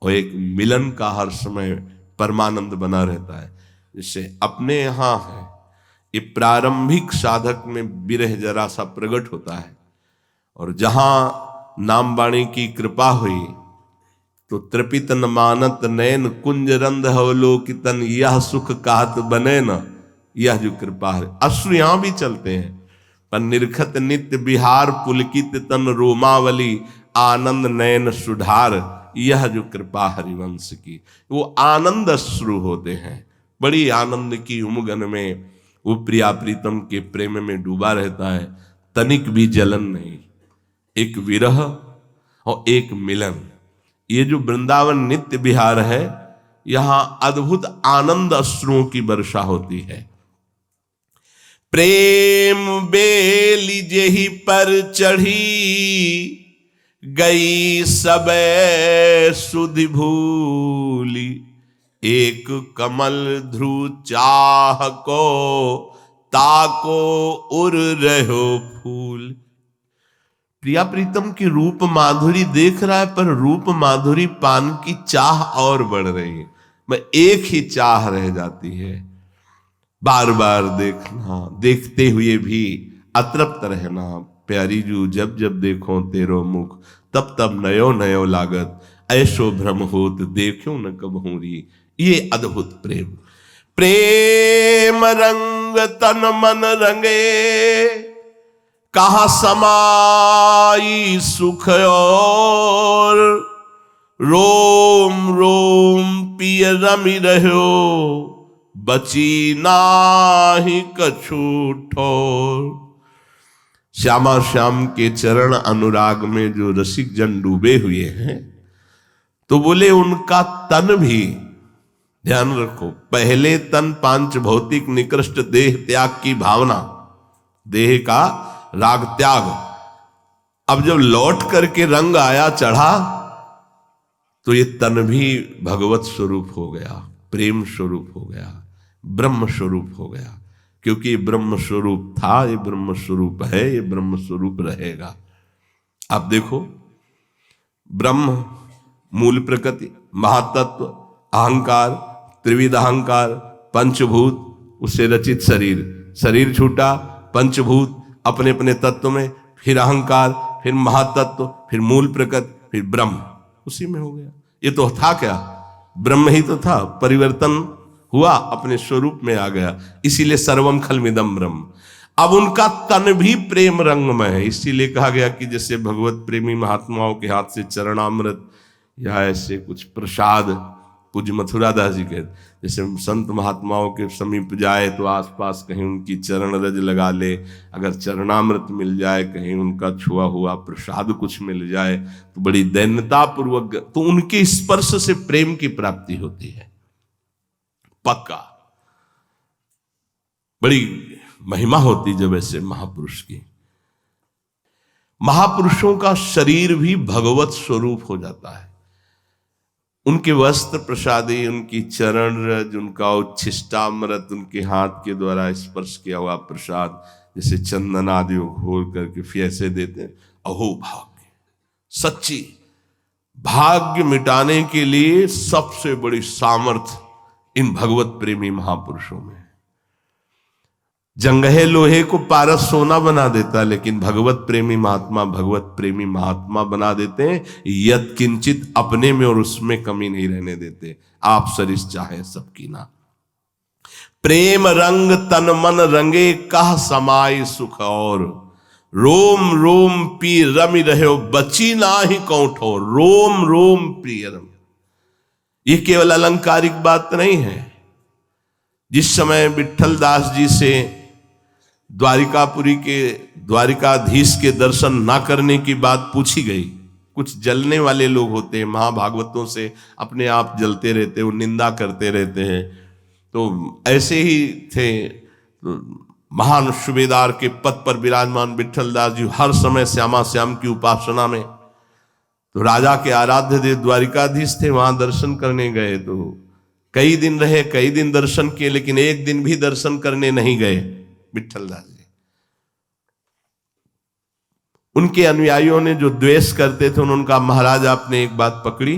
और एक मिलन का हर समय परमानंद बना रहता है। जिससे अपने यहाँ है, ये प्रारंभिक साधक में विरह जरा सा प्रकट होता है, और जहां नाम वाणी की कृपा हुई तो तृपित न मानत नैन, कुंज रंध अवलोकितन, यह सुख कहत बने न। यह जो कृपा है, अश्रु यहां भी चलते हैं, पर निरखत नित्य बिहार, पुलकित तन रोमावली, आनंद नयन सुधार। यह जो कृपा हरिवंश की, वो आनंद अश्रु होते हैं। बड़ी आनंद की उमगन में वो प्रिया प्रीतम के प्रेम में डूबा रहता है, तनिक भी जलन नहीं। एक विरह और एक मिलन, ये जो वृंदावन नित्य विहार है, यहां अद्भुत आनंद अश्रुओं की वर्षा होती है। प्रेम बेली जेहि पर चढ़ी गई, सबे सुधि भूली, एक कमल ध्रुव चाह को, ताको उर रहो फूल। प्रिया प्रीतम की रूप माधुरी देख रहा है, पर रूप माधुरी पान की चाह और बढ़ रही है। मैं एक ही चाह रह जाती है, बार बार देखना, देखते हुए भी अतृप्त रहना। प्यारी जू जब जब देखो तेरो मुख, तब तब नयो नयो लागत, ऐसो भ्रम होत देखो न कबहूरी। ये अद्भुत प्रेम, प्रेम रंग तन मन रंगे, कहा समाई सुख और, रोम रोम पिय रमि रहो, बची नाही कछु ठोर। श्यामा श्याम के चरण अनुराग में जो रसिक जन डूबे हुए हैं, तो बोले उनका तन भी, ध्यान रखो, पहले तन पांच भौतिक निकृष्ट देह त्याग की भावना, देह का राग त्याग, अब जब लौट करके रंग आया चढ़ा, तो ये तन भी भगवत स्वरूप हो गया, प्रेम स्वरूप हो गया, ब्रह्म स्वरूप हो गया। क्योंकि ये ब्रह्म स्वरूप था, ये ब्रह्म स्वरूप है, ये ब्रह्म स्वरूप रहेगा। आप देखो, ब्रह्म मूल प्रकृति, महातत्व, अहंकार, त्रिविध अहंकार, पंचभूत, उससे रचित शरीर, शरीर छूटा, पंचभूत अपने अपने तत्व में, फिर अहंकार, फिर महातत्व, फिर मूल प्रकृति, फिर ब्रह्म, उसी में हो गया। ये तो था क्या? ब्रह्म ही तो था, परिवर्तन हुआ, अपने स्वरूप में आ गया। इसीलिए सर्वम खलमिदम ब्रह्म। अब उनका तन भी प्रेम रंग में है। इसीलिए कहा गया कि जैसे भगवत प्रेमी महात्माओं के हाथ से चरणामृत या ऐसे कुछ प्रसाद, पूज्य मथुरा दास जी के, जैसे संत महात्माओं के समीप जाए तो आसपास कहीं उनकी चरण रज लगा ले, अगर चरणामृत मिल जाए, कहीं उनका छुआ हुआ प्रसाद कुछ मिल जाए, तो बड़ी दैन्यता पूर्वक, तो उनके स्पर्श से प्रेम की प्राप्ति होती है, पक्का। बड़ी महिमा होती जब ऐसे महापुरुष की। महापुरुषों का शरीर भी भगवत स्वरूप हो जाता है। उनके वस्त्र प्रसादी, उनकी चरण रज, उनका उच्छिष्टामृत, उनके हाथ के द्वारा स्पर्श किया हुआ प्रसाद, जैसे चंदन आदि घोल करके फिर ऐसे देते हैं। अहो भाग्य, सच्ची भाग्य मिटाने के लिए सबसे बड़ी सामर्थ्य इन भगवत प्रेमी महापुरुषों में। जंगहे लोहे को पारस सोना बना देता, लेकिन भगवत प्रेमी महात्मा बना देते हैं यत किंचित अपने में और उसमें कमी नहीं रहने देते। आप सरिस चाहे सबकी ना, प्रेम रंग तन मन रंगे कह समाय सुख और, रोम रोम पी रमि रहे बची ना ही कौठो, रोम रोम प्रिय रम। ये केवल अलंकारिक बात नहीं है। जिस समय विट्ठल दास जी से द्वारिकापुरी के द्वारिकाधीश के दर्शन ना करने की बात पूछी गई, कुछ जलने वाले लोग होते हैं, महाभागवतों से अपने आप जलते रहते, वो निंदा करते रहते हैं। तो ऐसे ही थे, महान सूबेदार के पद पर विराजमान विट्ठल दास जी हर समय श्यामा श्याम की उपासना में। तो राजा के आराध्य देव द्वारिकाधीश थे, वहां दर्शन करने गए, तो कई दिन रहे, कई दिन दर्शन किए, लेकिन एक दिन भी दर्शन करने नहीं गए विट्ठल दास जी। उनके अनुयायियों ने जो द्वेष करते थे, उन्होंने कहा महाराज आपने एक बात पकड़ी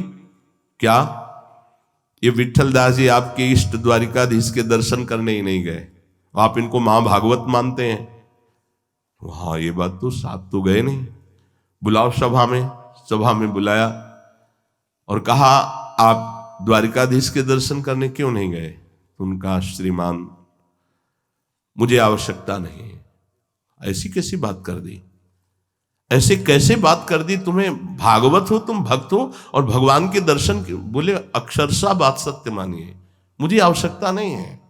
क्या? ये विट्ठल दास जी आपके इष्ट द्वारिकाधीश के दर्शन करने ही नहीं गए, आप इनको महाभागवत मानते हैं। हाँ, ये बात तो साथ तो गए नहीं, बुलाओ सभा में। सभा में बुलाया और कहा आप द्वारिकाधीश के दर्शन करने क्यों नहीं गए? तो उनका श्रीमान मुझे आवश्यकता नहीं है। ऐसी कैसी बात कर दी, ऐसे कैसे बात कर दी? तुम्हें भागवत हो, तुम भक्त हो और भगवान के दर्शन के, बोले अक्षरशः बात सत्य मानिए, मुझे आवश्यकता नहीं है।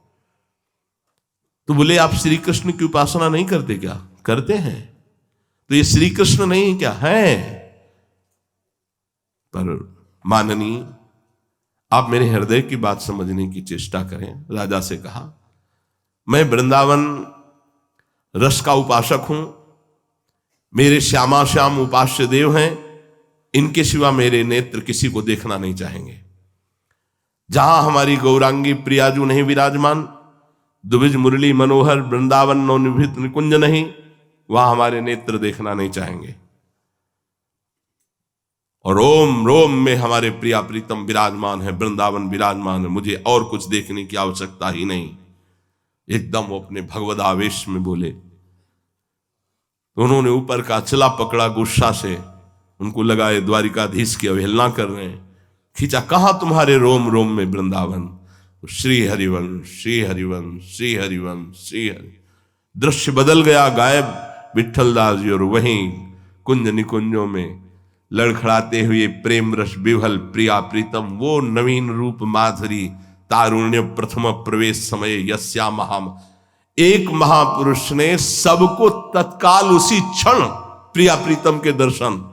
तो बोले आप श्री कृष्ण की उपासना नहीं करते क्या? करते हैं। तो ये श्री कृष्ण नहीं क्या है? पर माननीय, आप मेरे हृदय की बात समझने की चेष्टा करें। राजा से कहा मैं वृंदावन रस का उपासक हूं, मेरे श्यामा श्याम उपास्य देव हैं, इनके सिवा मेरे नेत्र किसी को देखना नहीं चाहेंगे। जहां हमारी गौरांगी प्रियाजू नहीं विराजमान, दुविज मुरली मनोहर वृंदावन नवनिभृत निकुंज नहीं, वहां हमारे नेत्र देखना नहीं चाहेंगे। और रोम रोम में हमारे प्रिया प्रीतम विराजमान है, वृंदावन विराजमान है, मुझे और कुछ देखने की आवश्यकता ही नहीं। एकदम वो अपने भगवद आवेश में बोले। तो उन्होंने ऊपर का चला पकड़ा गुस्सा से, उनको लगा ये द्वारिकाधीश की अवहेलना कर रहे हैं। खींचा, कहां तुम्हारे रोम रोम में वृंदावन? श्री हरिवंश श्री हरिवंश श्री हरिवंश श्री हरि। दृश्य बदल गया, गायब विट्ठल दास जी, और वहीं कुंज निकुंजों में लड़खड़ाते हुए प्रेम रस विवल प्रिया प्रीतम, वो नवीन रूप माधुरी तारुण्य प्रथम प्रवेश समय यस्या महाम, एक महापुरुष ने सबको तत्काल उसी क्षण प्रिया प्रीतम के दर्शन,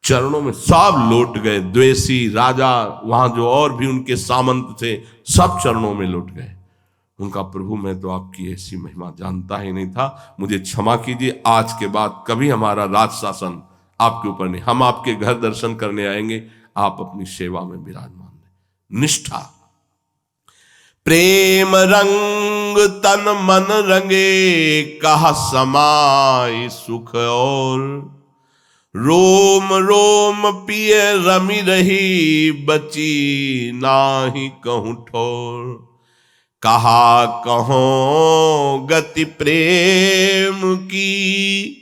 चरणों में सब लौट गए। द्वेषी राजा, वहां जो और भी उनके सामंत थे, सब चरणों में लौट गए। उनका प्रभु मैं तो आपकी ऐसी महिमा जानता ही नहीं था, मुझे क्षमा कीजिए, आज के बाद कभी हमारा राज शासन आपके ऊपर नहीं, हम आपके घर दर्शन करने आएंगे, आप अपनी सेवा में विराजमान रहे। निष्ठा, प्रेम रंग तन मन रंगे, कहा समाय सुख और, रोम रोम पिय रमी रही, बची नाही कहूं ठोर। कहा कहों गति प्रेम की,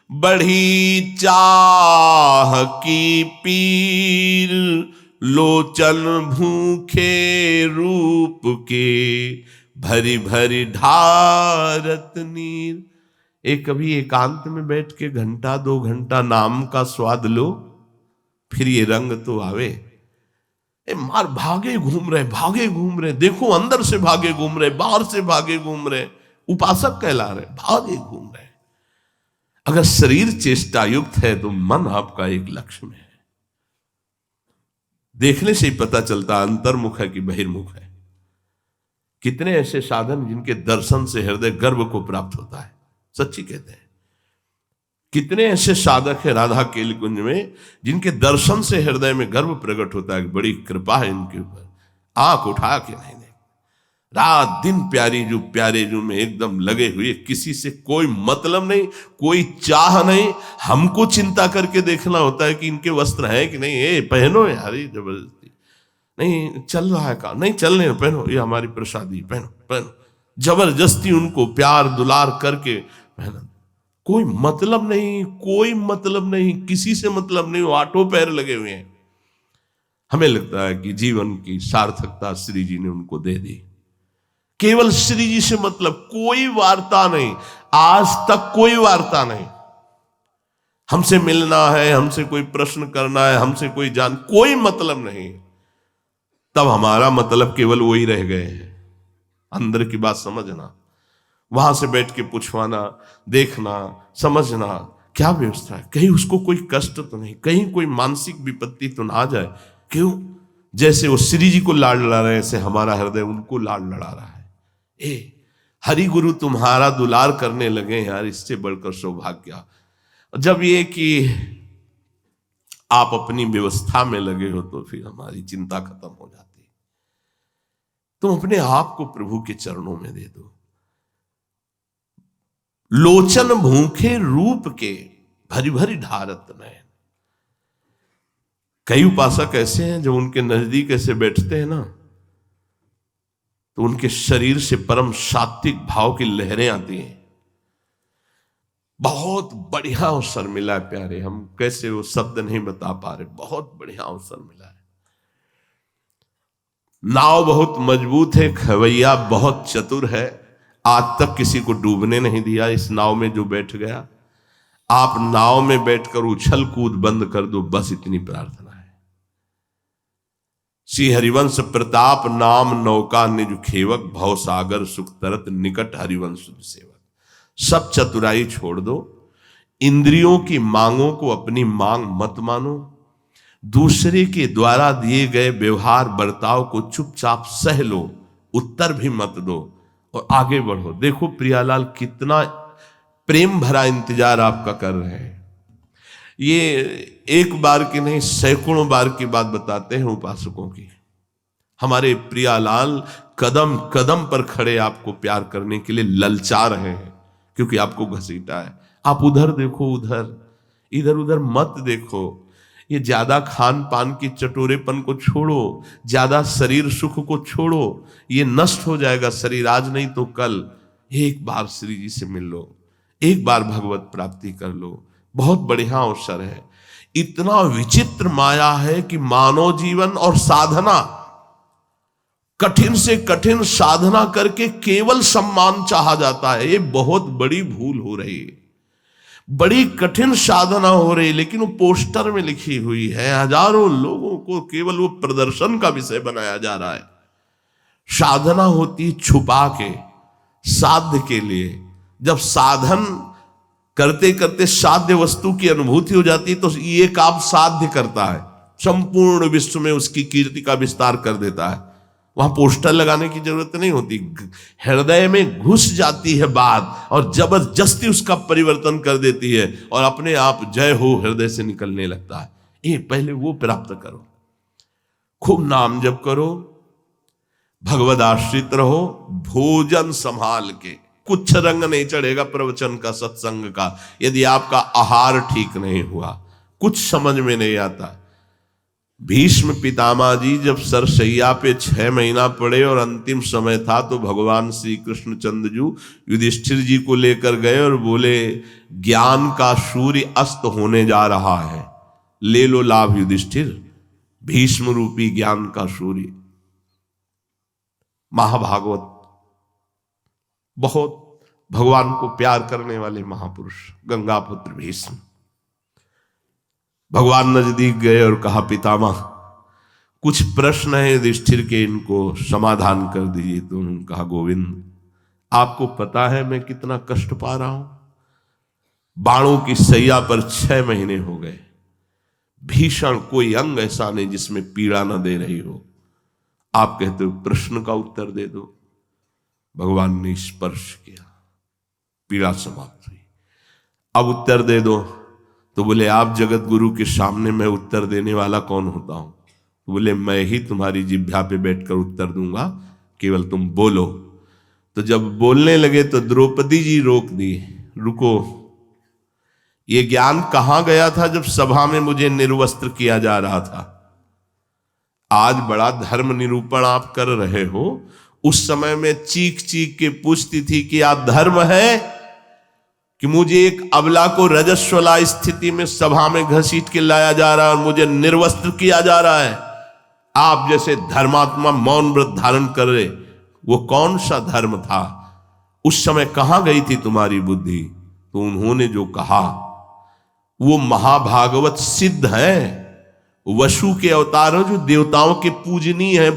बढ़ी चाह की पीर, लोचन भूखे रूप के, भरी भरी ढारत नीर। एक कभी एकांत में बैठ के घंटा 2 घंटा नाम का स्वाद लो, फिर ये रंग तो आवे। मार भागे घूम रहे, देखो अंदर से भागे घूम रहे, बाहर से भागे घूम रहे, उपासक कहला रहे, भागे घूम रहे। अगर शरीर चेष्टा युक्त है तो मन आपका एक लक्ष्य में है। देखने से ही पता चलता अंतर्मुख है कि बहिर्मुख है। कितने ऐसे साधन जिनके दर्शन से हृदय गर्व को प्राप्त होता है, सच्ची कहते हैं। कितने ऐसे साधक है राधा केल कुंज में जिनके दर्शन से हृदय में गर्व प्रकट होता है, बड़ी कृपा है इनके ऊपर। आंख उठा के नहीं, रात दिन प्यारे जू में एकदम लगे हुए, किसी से कोई मतलब नहीं, कोई चाह नहीं। हमको चिंता करके देखना होता है कि इनके वस्त्र हैं कि नहीं, ये पहनो यार, जबरदस्ती नहीं चल रहा है का, नहीं चलने पहनो, ये हमारी प्रसादी, पहनो। जबरदस्ती उनको प्यार दुलार करके पहना। कोई मतलब नहीं, किसी से मतलब नहीं, वो आठों पैर लगे हुए हैं। हमें लगता है कि जीवन की सार्थकता श्री जी ने उनको दे दी। केवल श्री जी से मतलब, कोई वार्ता नहीं, आज तक कोई वार्ता नहीं। हमसे मिलना है, हमसे कोई प्रश्न करना है, हमसे कोई मतलब नहीं। तब हमारा मतलब केवल वही रह गए हैं। अंदर की बात समझना, वहां से बैठ के पूछवाना, देखना, समझना क्या व्यवस्था है, कहीं उसको कोई कष्ट तो नहीं, कहीं कोई मानसिक विपत्ति तो ना आ जाए। क्यों? जैसे वो श्री जी को लाड लड़ा रहे, ऐसे हमारा हृदय उनको लाड लड़ा रहा है। हरि गुरु तुम्हारा दुलार करने लगे यार, इससे बढ़कर सौभाग्य। जब ये कि आप अपनी व्यवस्था में लगे हो तो फिर हमारी चिंता खत्म हो जाती है। तुम अपने आप को प्रभु के चरणों में दे दो। लोचन भूखे रूप के, भरी भरी ढारत नयन। कई उपासक ऐसे हैं जो उनके नजदीक ऐसे बैठते हैं ना, तो उनके शरीर से परम सात्विक भाव की लहरें आती हैं। बहुत बढ़िया अवसर मिला है प्यारे, हम कैसे वो शब्द नहीं बता पा रहे, बहुत बढ़िया अवसर मिला है। नाव बहुत मजबूत है, खवैया बहुत चतुर है, आज तक किसी को डूबने नहीं दिया। इस नाव में जो बैठ गया, आप नाव में बैठकर उछल कूद बंद कर दो, बस इतनी प्रार्थना है। श्री हरिवंश प्रताप नाम नौका निज खेवक, भव सागर सुख तरत निकट हरिवंश सेवक। सब चतुराई छोड़ दो, इंद्रियों की मांगों को अपनी मांग मत मानो, दूसरे के द्वारा दिए गए व्यवहार बर्ताव को चुपचाप सह लो, उत्तर भी मत दो और आगे बढ़ो। देखो प्रियालाल कितना प्रेम भरा इंतजार आपका कर रहे हैं। ये एक बार की नहीं, सैकड़ों बार की बात बताते हैं उपासकों की। हमारे प्रियालाल कदम कदम पर खड़े आपको प्यार करने के लिए ललचा रहे हैं, क्योंकि आपको घसीटा है। आप उधर देखो, इधर उधर मत देखो। ये ज्यादा खान पान की चटोरेपन को छोड़ो, ज्यादा शरीर सुख को छोड़ो, ये नष्ट हो जाएगा शरीर, आज नहीं तो कल। एक बार श्री जी से मिल लो, एक बार भगवत प्राप्ति कर लो, बहुत बढ़िया अवसर है। इतना विचित्र माया है कि मानव जीवन और साधना, कठिन से कठिन साधना करके केवल सम्मान चाहा जाता है। ये बहुत बड़ी भूल हो रही है। बड़ी कठिन साधना हो रही, लेकिन वो पोस्टर में लिखी हुई है। हजारों लोगों को केवल वो प्रदर्शन का विषय बनाया जा रहा है। साधना होती छुपा के, साध्य के लिए। जब साधन करते करते साध्य वस्तु की अनुभूति हो जाती है तो ये काम साध्य करता है, संपूर्ण विश्व में उसकी कीर्ति का विस्तार कर देता है। वहां पोस्टर लगाने की जरूरत नहीं होती, हृदय में घुस जाती है बात और जबरदस्ती उसका परिवर्तन कर देती है और अपने आप जय हो हृदय से निकलने लगता है। ये पहले वो प्राप्त करो, खूब नाम जप करो, भगवद आश्रित रहो, भोजन संभाल के, कुछ रंग नहीं चढ़ेगा प्रवचन का, सत्संग का, यदि आपका आहार ठीक नहीं हुआ, कुछ समझ में नहीं आता। भीष्म पितामह जी जब सरसैया पे 6 महीना पड़े और अंतिम समय था तो भगवान श्री कृष्णचंद्र जी युधिष्ठिर जी को लेकर गए और बोले, ज्ञान का सूर्य अस्त होने जा रहा है, ले लो लाभ युधिष्ठिर, भीष्म रूपी ज्ञान का सूर्य। महाभागवत, बहुत भगवान को प्यार करने वाले महापुरुष गंगा पुत्र भीष्म भगवान नजदीक गए और कहा, पितामह कुछ प्रश्न है युधिष्ठिर के, इनको समाधान कर दीजिए। तो उन्होंने कहा, गोविंद आपको पता है मैं कितना कष्ट पा रहा हूं, बाणों की सैया पर 6 महीने हो गए, भीषण कोई अंग ऐसा नहीं जिसमें पीड़ा न दे रही हो, आप कहते हो प्रश्न का उत्तर दे दो। भगवान ने स्पर्श किया, पीड़ा समाप्त हुई। अब उत्तर दे दो। तो बोले, आप जगत गुरु के सामने मैं उत्तर देने वाला कौन होता हूं? तो बोले, मैं ही तुम्हारी जिह्वा पे बैठकर उत्तर दूंगा, केवल तुम बोलो। तो जब बोलने लगे तो द्रौपदी जी रोक दी, रुको, ये ज्ञान कहां गया था जब सभा में मुझे निर्वस्त्र किया जा रहा था? आज बड़ा धर्म निरूपण आप कर रहे हो, उस समय में चीख चीख के पूछती थी कि आप धर्म है कि मुझे एक अबला को रजस्वला स्थिति में सभा में घसीट के लाया जा रहा है और मुझे निर्वस्त्र किया जा रहा है। आप जैसे धर्मात्मा मौन व्रत धारण कर रहे, वो कौन सा धर्म था? उस समय कहां गई थी तुम्हारी बुद्धि? तो उन्होंने जो कहा वो महाभागवत सिद्ध है। वसु के अवतार है, जो देवताओं के पूजनीय है,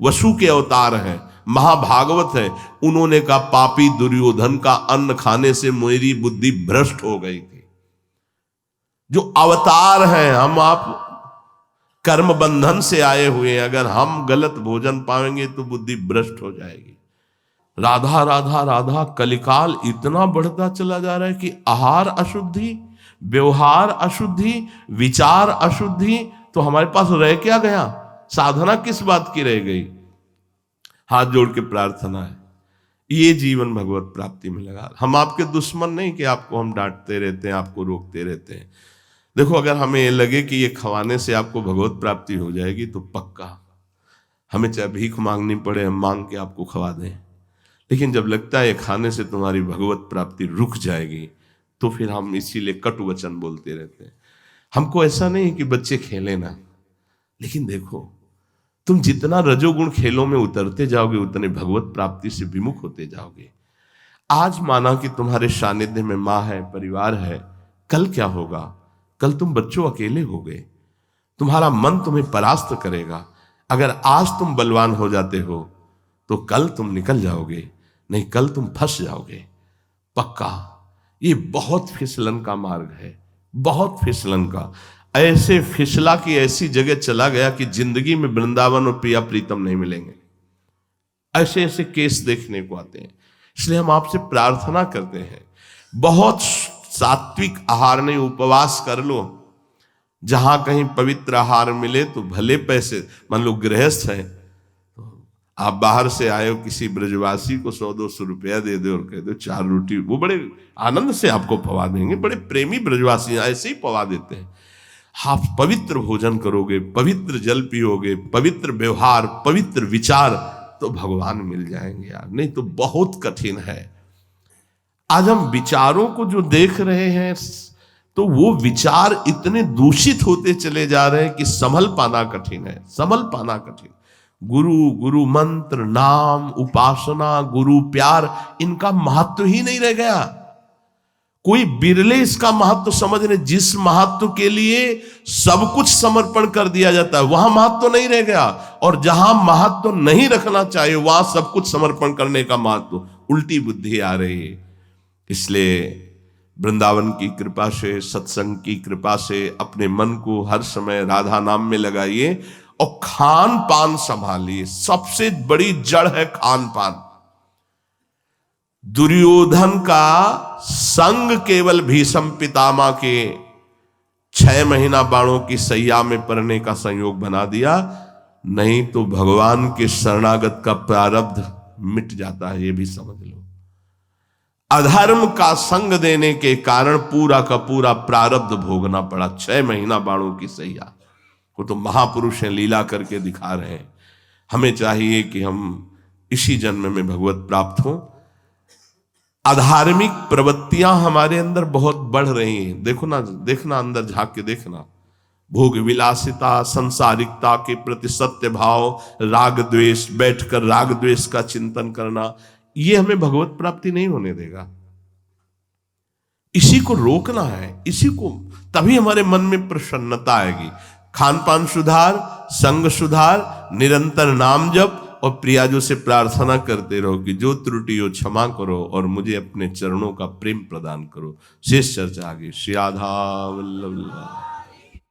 वसु के अवतार है, महाभागवत है। उन्होंने कहा, पापी दुर्योधन का अन्न खाने से मेरी बुद्धि भ्रष्ट हो गई थी। जो अवतार हैं, हम आप कर्म बंधन से आए हुए हैं, अगर हम गलत भोजन पाएंगे तो बुद्धि भ्रष्ट हो जाएगी। राधा राधा राधा, कलिकाल इतना बढ़ता चला जा रहा है कि आहार अशुद्धि, व्यवहार अशुद्धि, विचार अशुद्धि, तो हमारे पास रह क्या गया? साधना किस बात की रह गई? हाथ जोड़ के प्रार्थना है, ये जीवन भगवत प्राप्ति में लगा। हम आपके दुश्मन नहीं कि आपको हम डांटते रहते हैं, आपको रोकते रहते हैं। देखो, अगर हमें ये लगे कि ये खवाने से आपको भगवत प्राप्ति हो जाएगी तो पक्का हमें चाहे भीख मांगनी पड़े, हम मांग के आपको खवा दें। लेकिन जब लगता है ये खाने से तुम्हारी भगवत प्राप्ति रुक जाएगी, तो फिर हम इसीलिए कटु वचन बोलते रहते हैं। हमको ऐसा नहीं कि बच्चे खेले ना, लेकिन देखो, तुम जितना रजोगुण खेलों में उतरते जाओगे उतने भगवत प्राप्ति से विमुख होते जाओगे। आज माना कि तुम्हारे सानिध्य में माँ है, परिवार है, कल क्या होगा? कल तुम बच्चों अकेले हो गए, तुम्हारा मन तुम्हें परास्त करेगा। अगर आज तुम बलवान हो जाते हो तो कल तुम निकल जाओगे, नहीं कल तुम फंस जाओगे पक्का। ये बहुत फिसलन का मार्ग है, बहुत फिसलन का। ऐसे फिसला कि ऐसी जगह चला गया कि जिंदगी में वृंदावन और प्रिया प्रीतम नहीं मिलेंगे। ऐसे ऐसे केस देखने को आते हैं। इसलिए हम आपसे प्रार्थना करते हैं, बहुत सात्विक आहार नहीं, उपवास कर लो। जहां कहीं पवित्र आहार मिले तो भले पैसे, मान लो गृहस्थ है, तो आप बाहर से आए हो, किसी ब्रजवासी को 100-200 रुपया दे दो और कह दो 4 रोटी, वो बड़े आनंद से आपको पवा देंगे। बड़े प्रेमी ब्रजवासी ऐसे ही पवा देते हैं। आप पवित्र भोजन करोगे, पवित्र जल पियोगे, पवित्र व्यवहार, पवित्र विचार, तो भगवान मिल जाएंगे यार, नहीं तो बहुत कठिन है। आज हम विचारों को जो देख रहे हैं तो वो विचार इतने दूषित होते चले जा रहे हैं कि संभल पाना कठिन है, संभल पाना कठिन। गुरु मंत्र, नाम, उपासना, गुरु प्यार, इनका महत्व ही नहीं रह गया। कोई बिरले इसका महत्व समझ रहे। जिस महत्व के लिए सब कुछ समर्पण कर दिया जाता है वहां महत्व नहीं रह गया, और जहां महत्व नहीं रखना चाहिए वहां सब कुछ समर्पण करने का महत्व, उल्टी बुद्धि आ रही है। इसलिए वृंदावन की कृपा से, सत्संग की कृपा से अपने मन को हर समय राधा नाम में लगाइए और खान पान संभालिए। सबसे बड़ी जड़ है खान पान। दुर्योधन का संग केवल भीष्म पितामह के 6 महीना बाणों की सैया में पड़ने का संयोग बना दिया, नहीं तो भगवान के शरणागत का प्रारब्ध मिट जाता है, ये भी समझ लो। अधर्म का संग देने के कारण पूरा का पूरा प्रारब्ध भोगना पड़ा। 6 महीना बाणों की सैया, वो तो महापुरुष हैं, लीला करके दिखा रहे हैं। हमें चाहिए कि हम इसी जन्म में भगवत प्राप्त हों। अधार्मिक प्रवृत्तियां हमारे अंदर बहुत बढ़ रही हैं। देखना अंदर झांक के देखना। भोग विलासिता, संसारिकता के प्रति सत्य भाव, राग द्वेष, बैठकर राग द्वेष का चिंतन करना, ये हमें भगवत प्राप्ति नहीं होने देगा। इसी को रोकना है, इसी को, तभी हमारे मन में प्रसन्नता आएगी। खान पान सुधार, संग सुधार, निरंतर नाम जप, और प्रियाजों से प्रार्थना करते रहो कि जो त्रुटि हो क्षमा करो और मुझे अपने चरणों का प्रेम प्रदान करो। शेष चर्चा आगे। श्री राधा वल्लभ।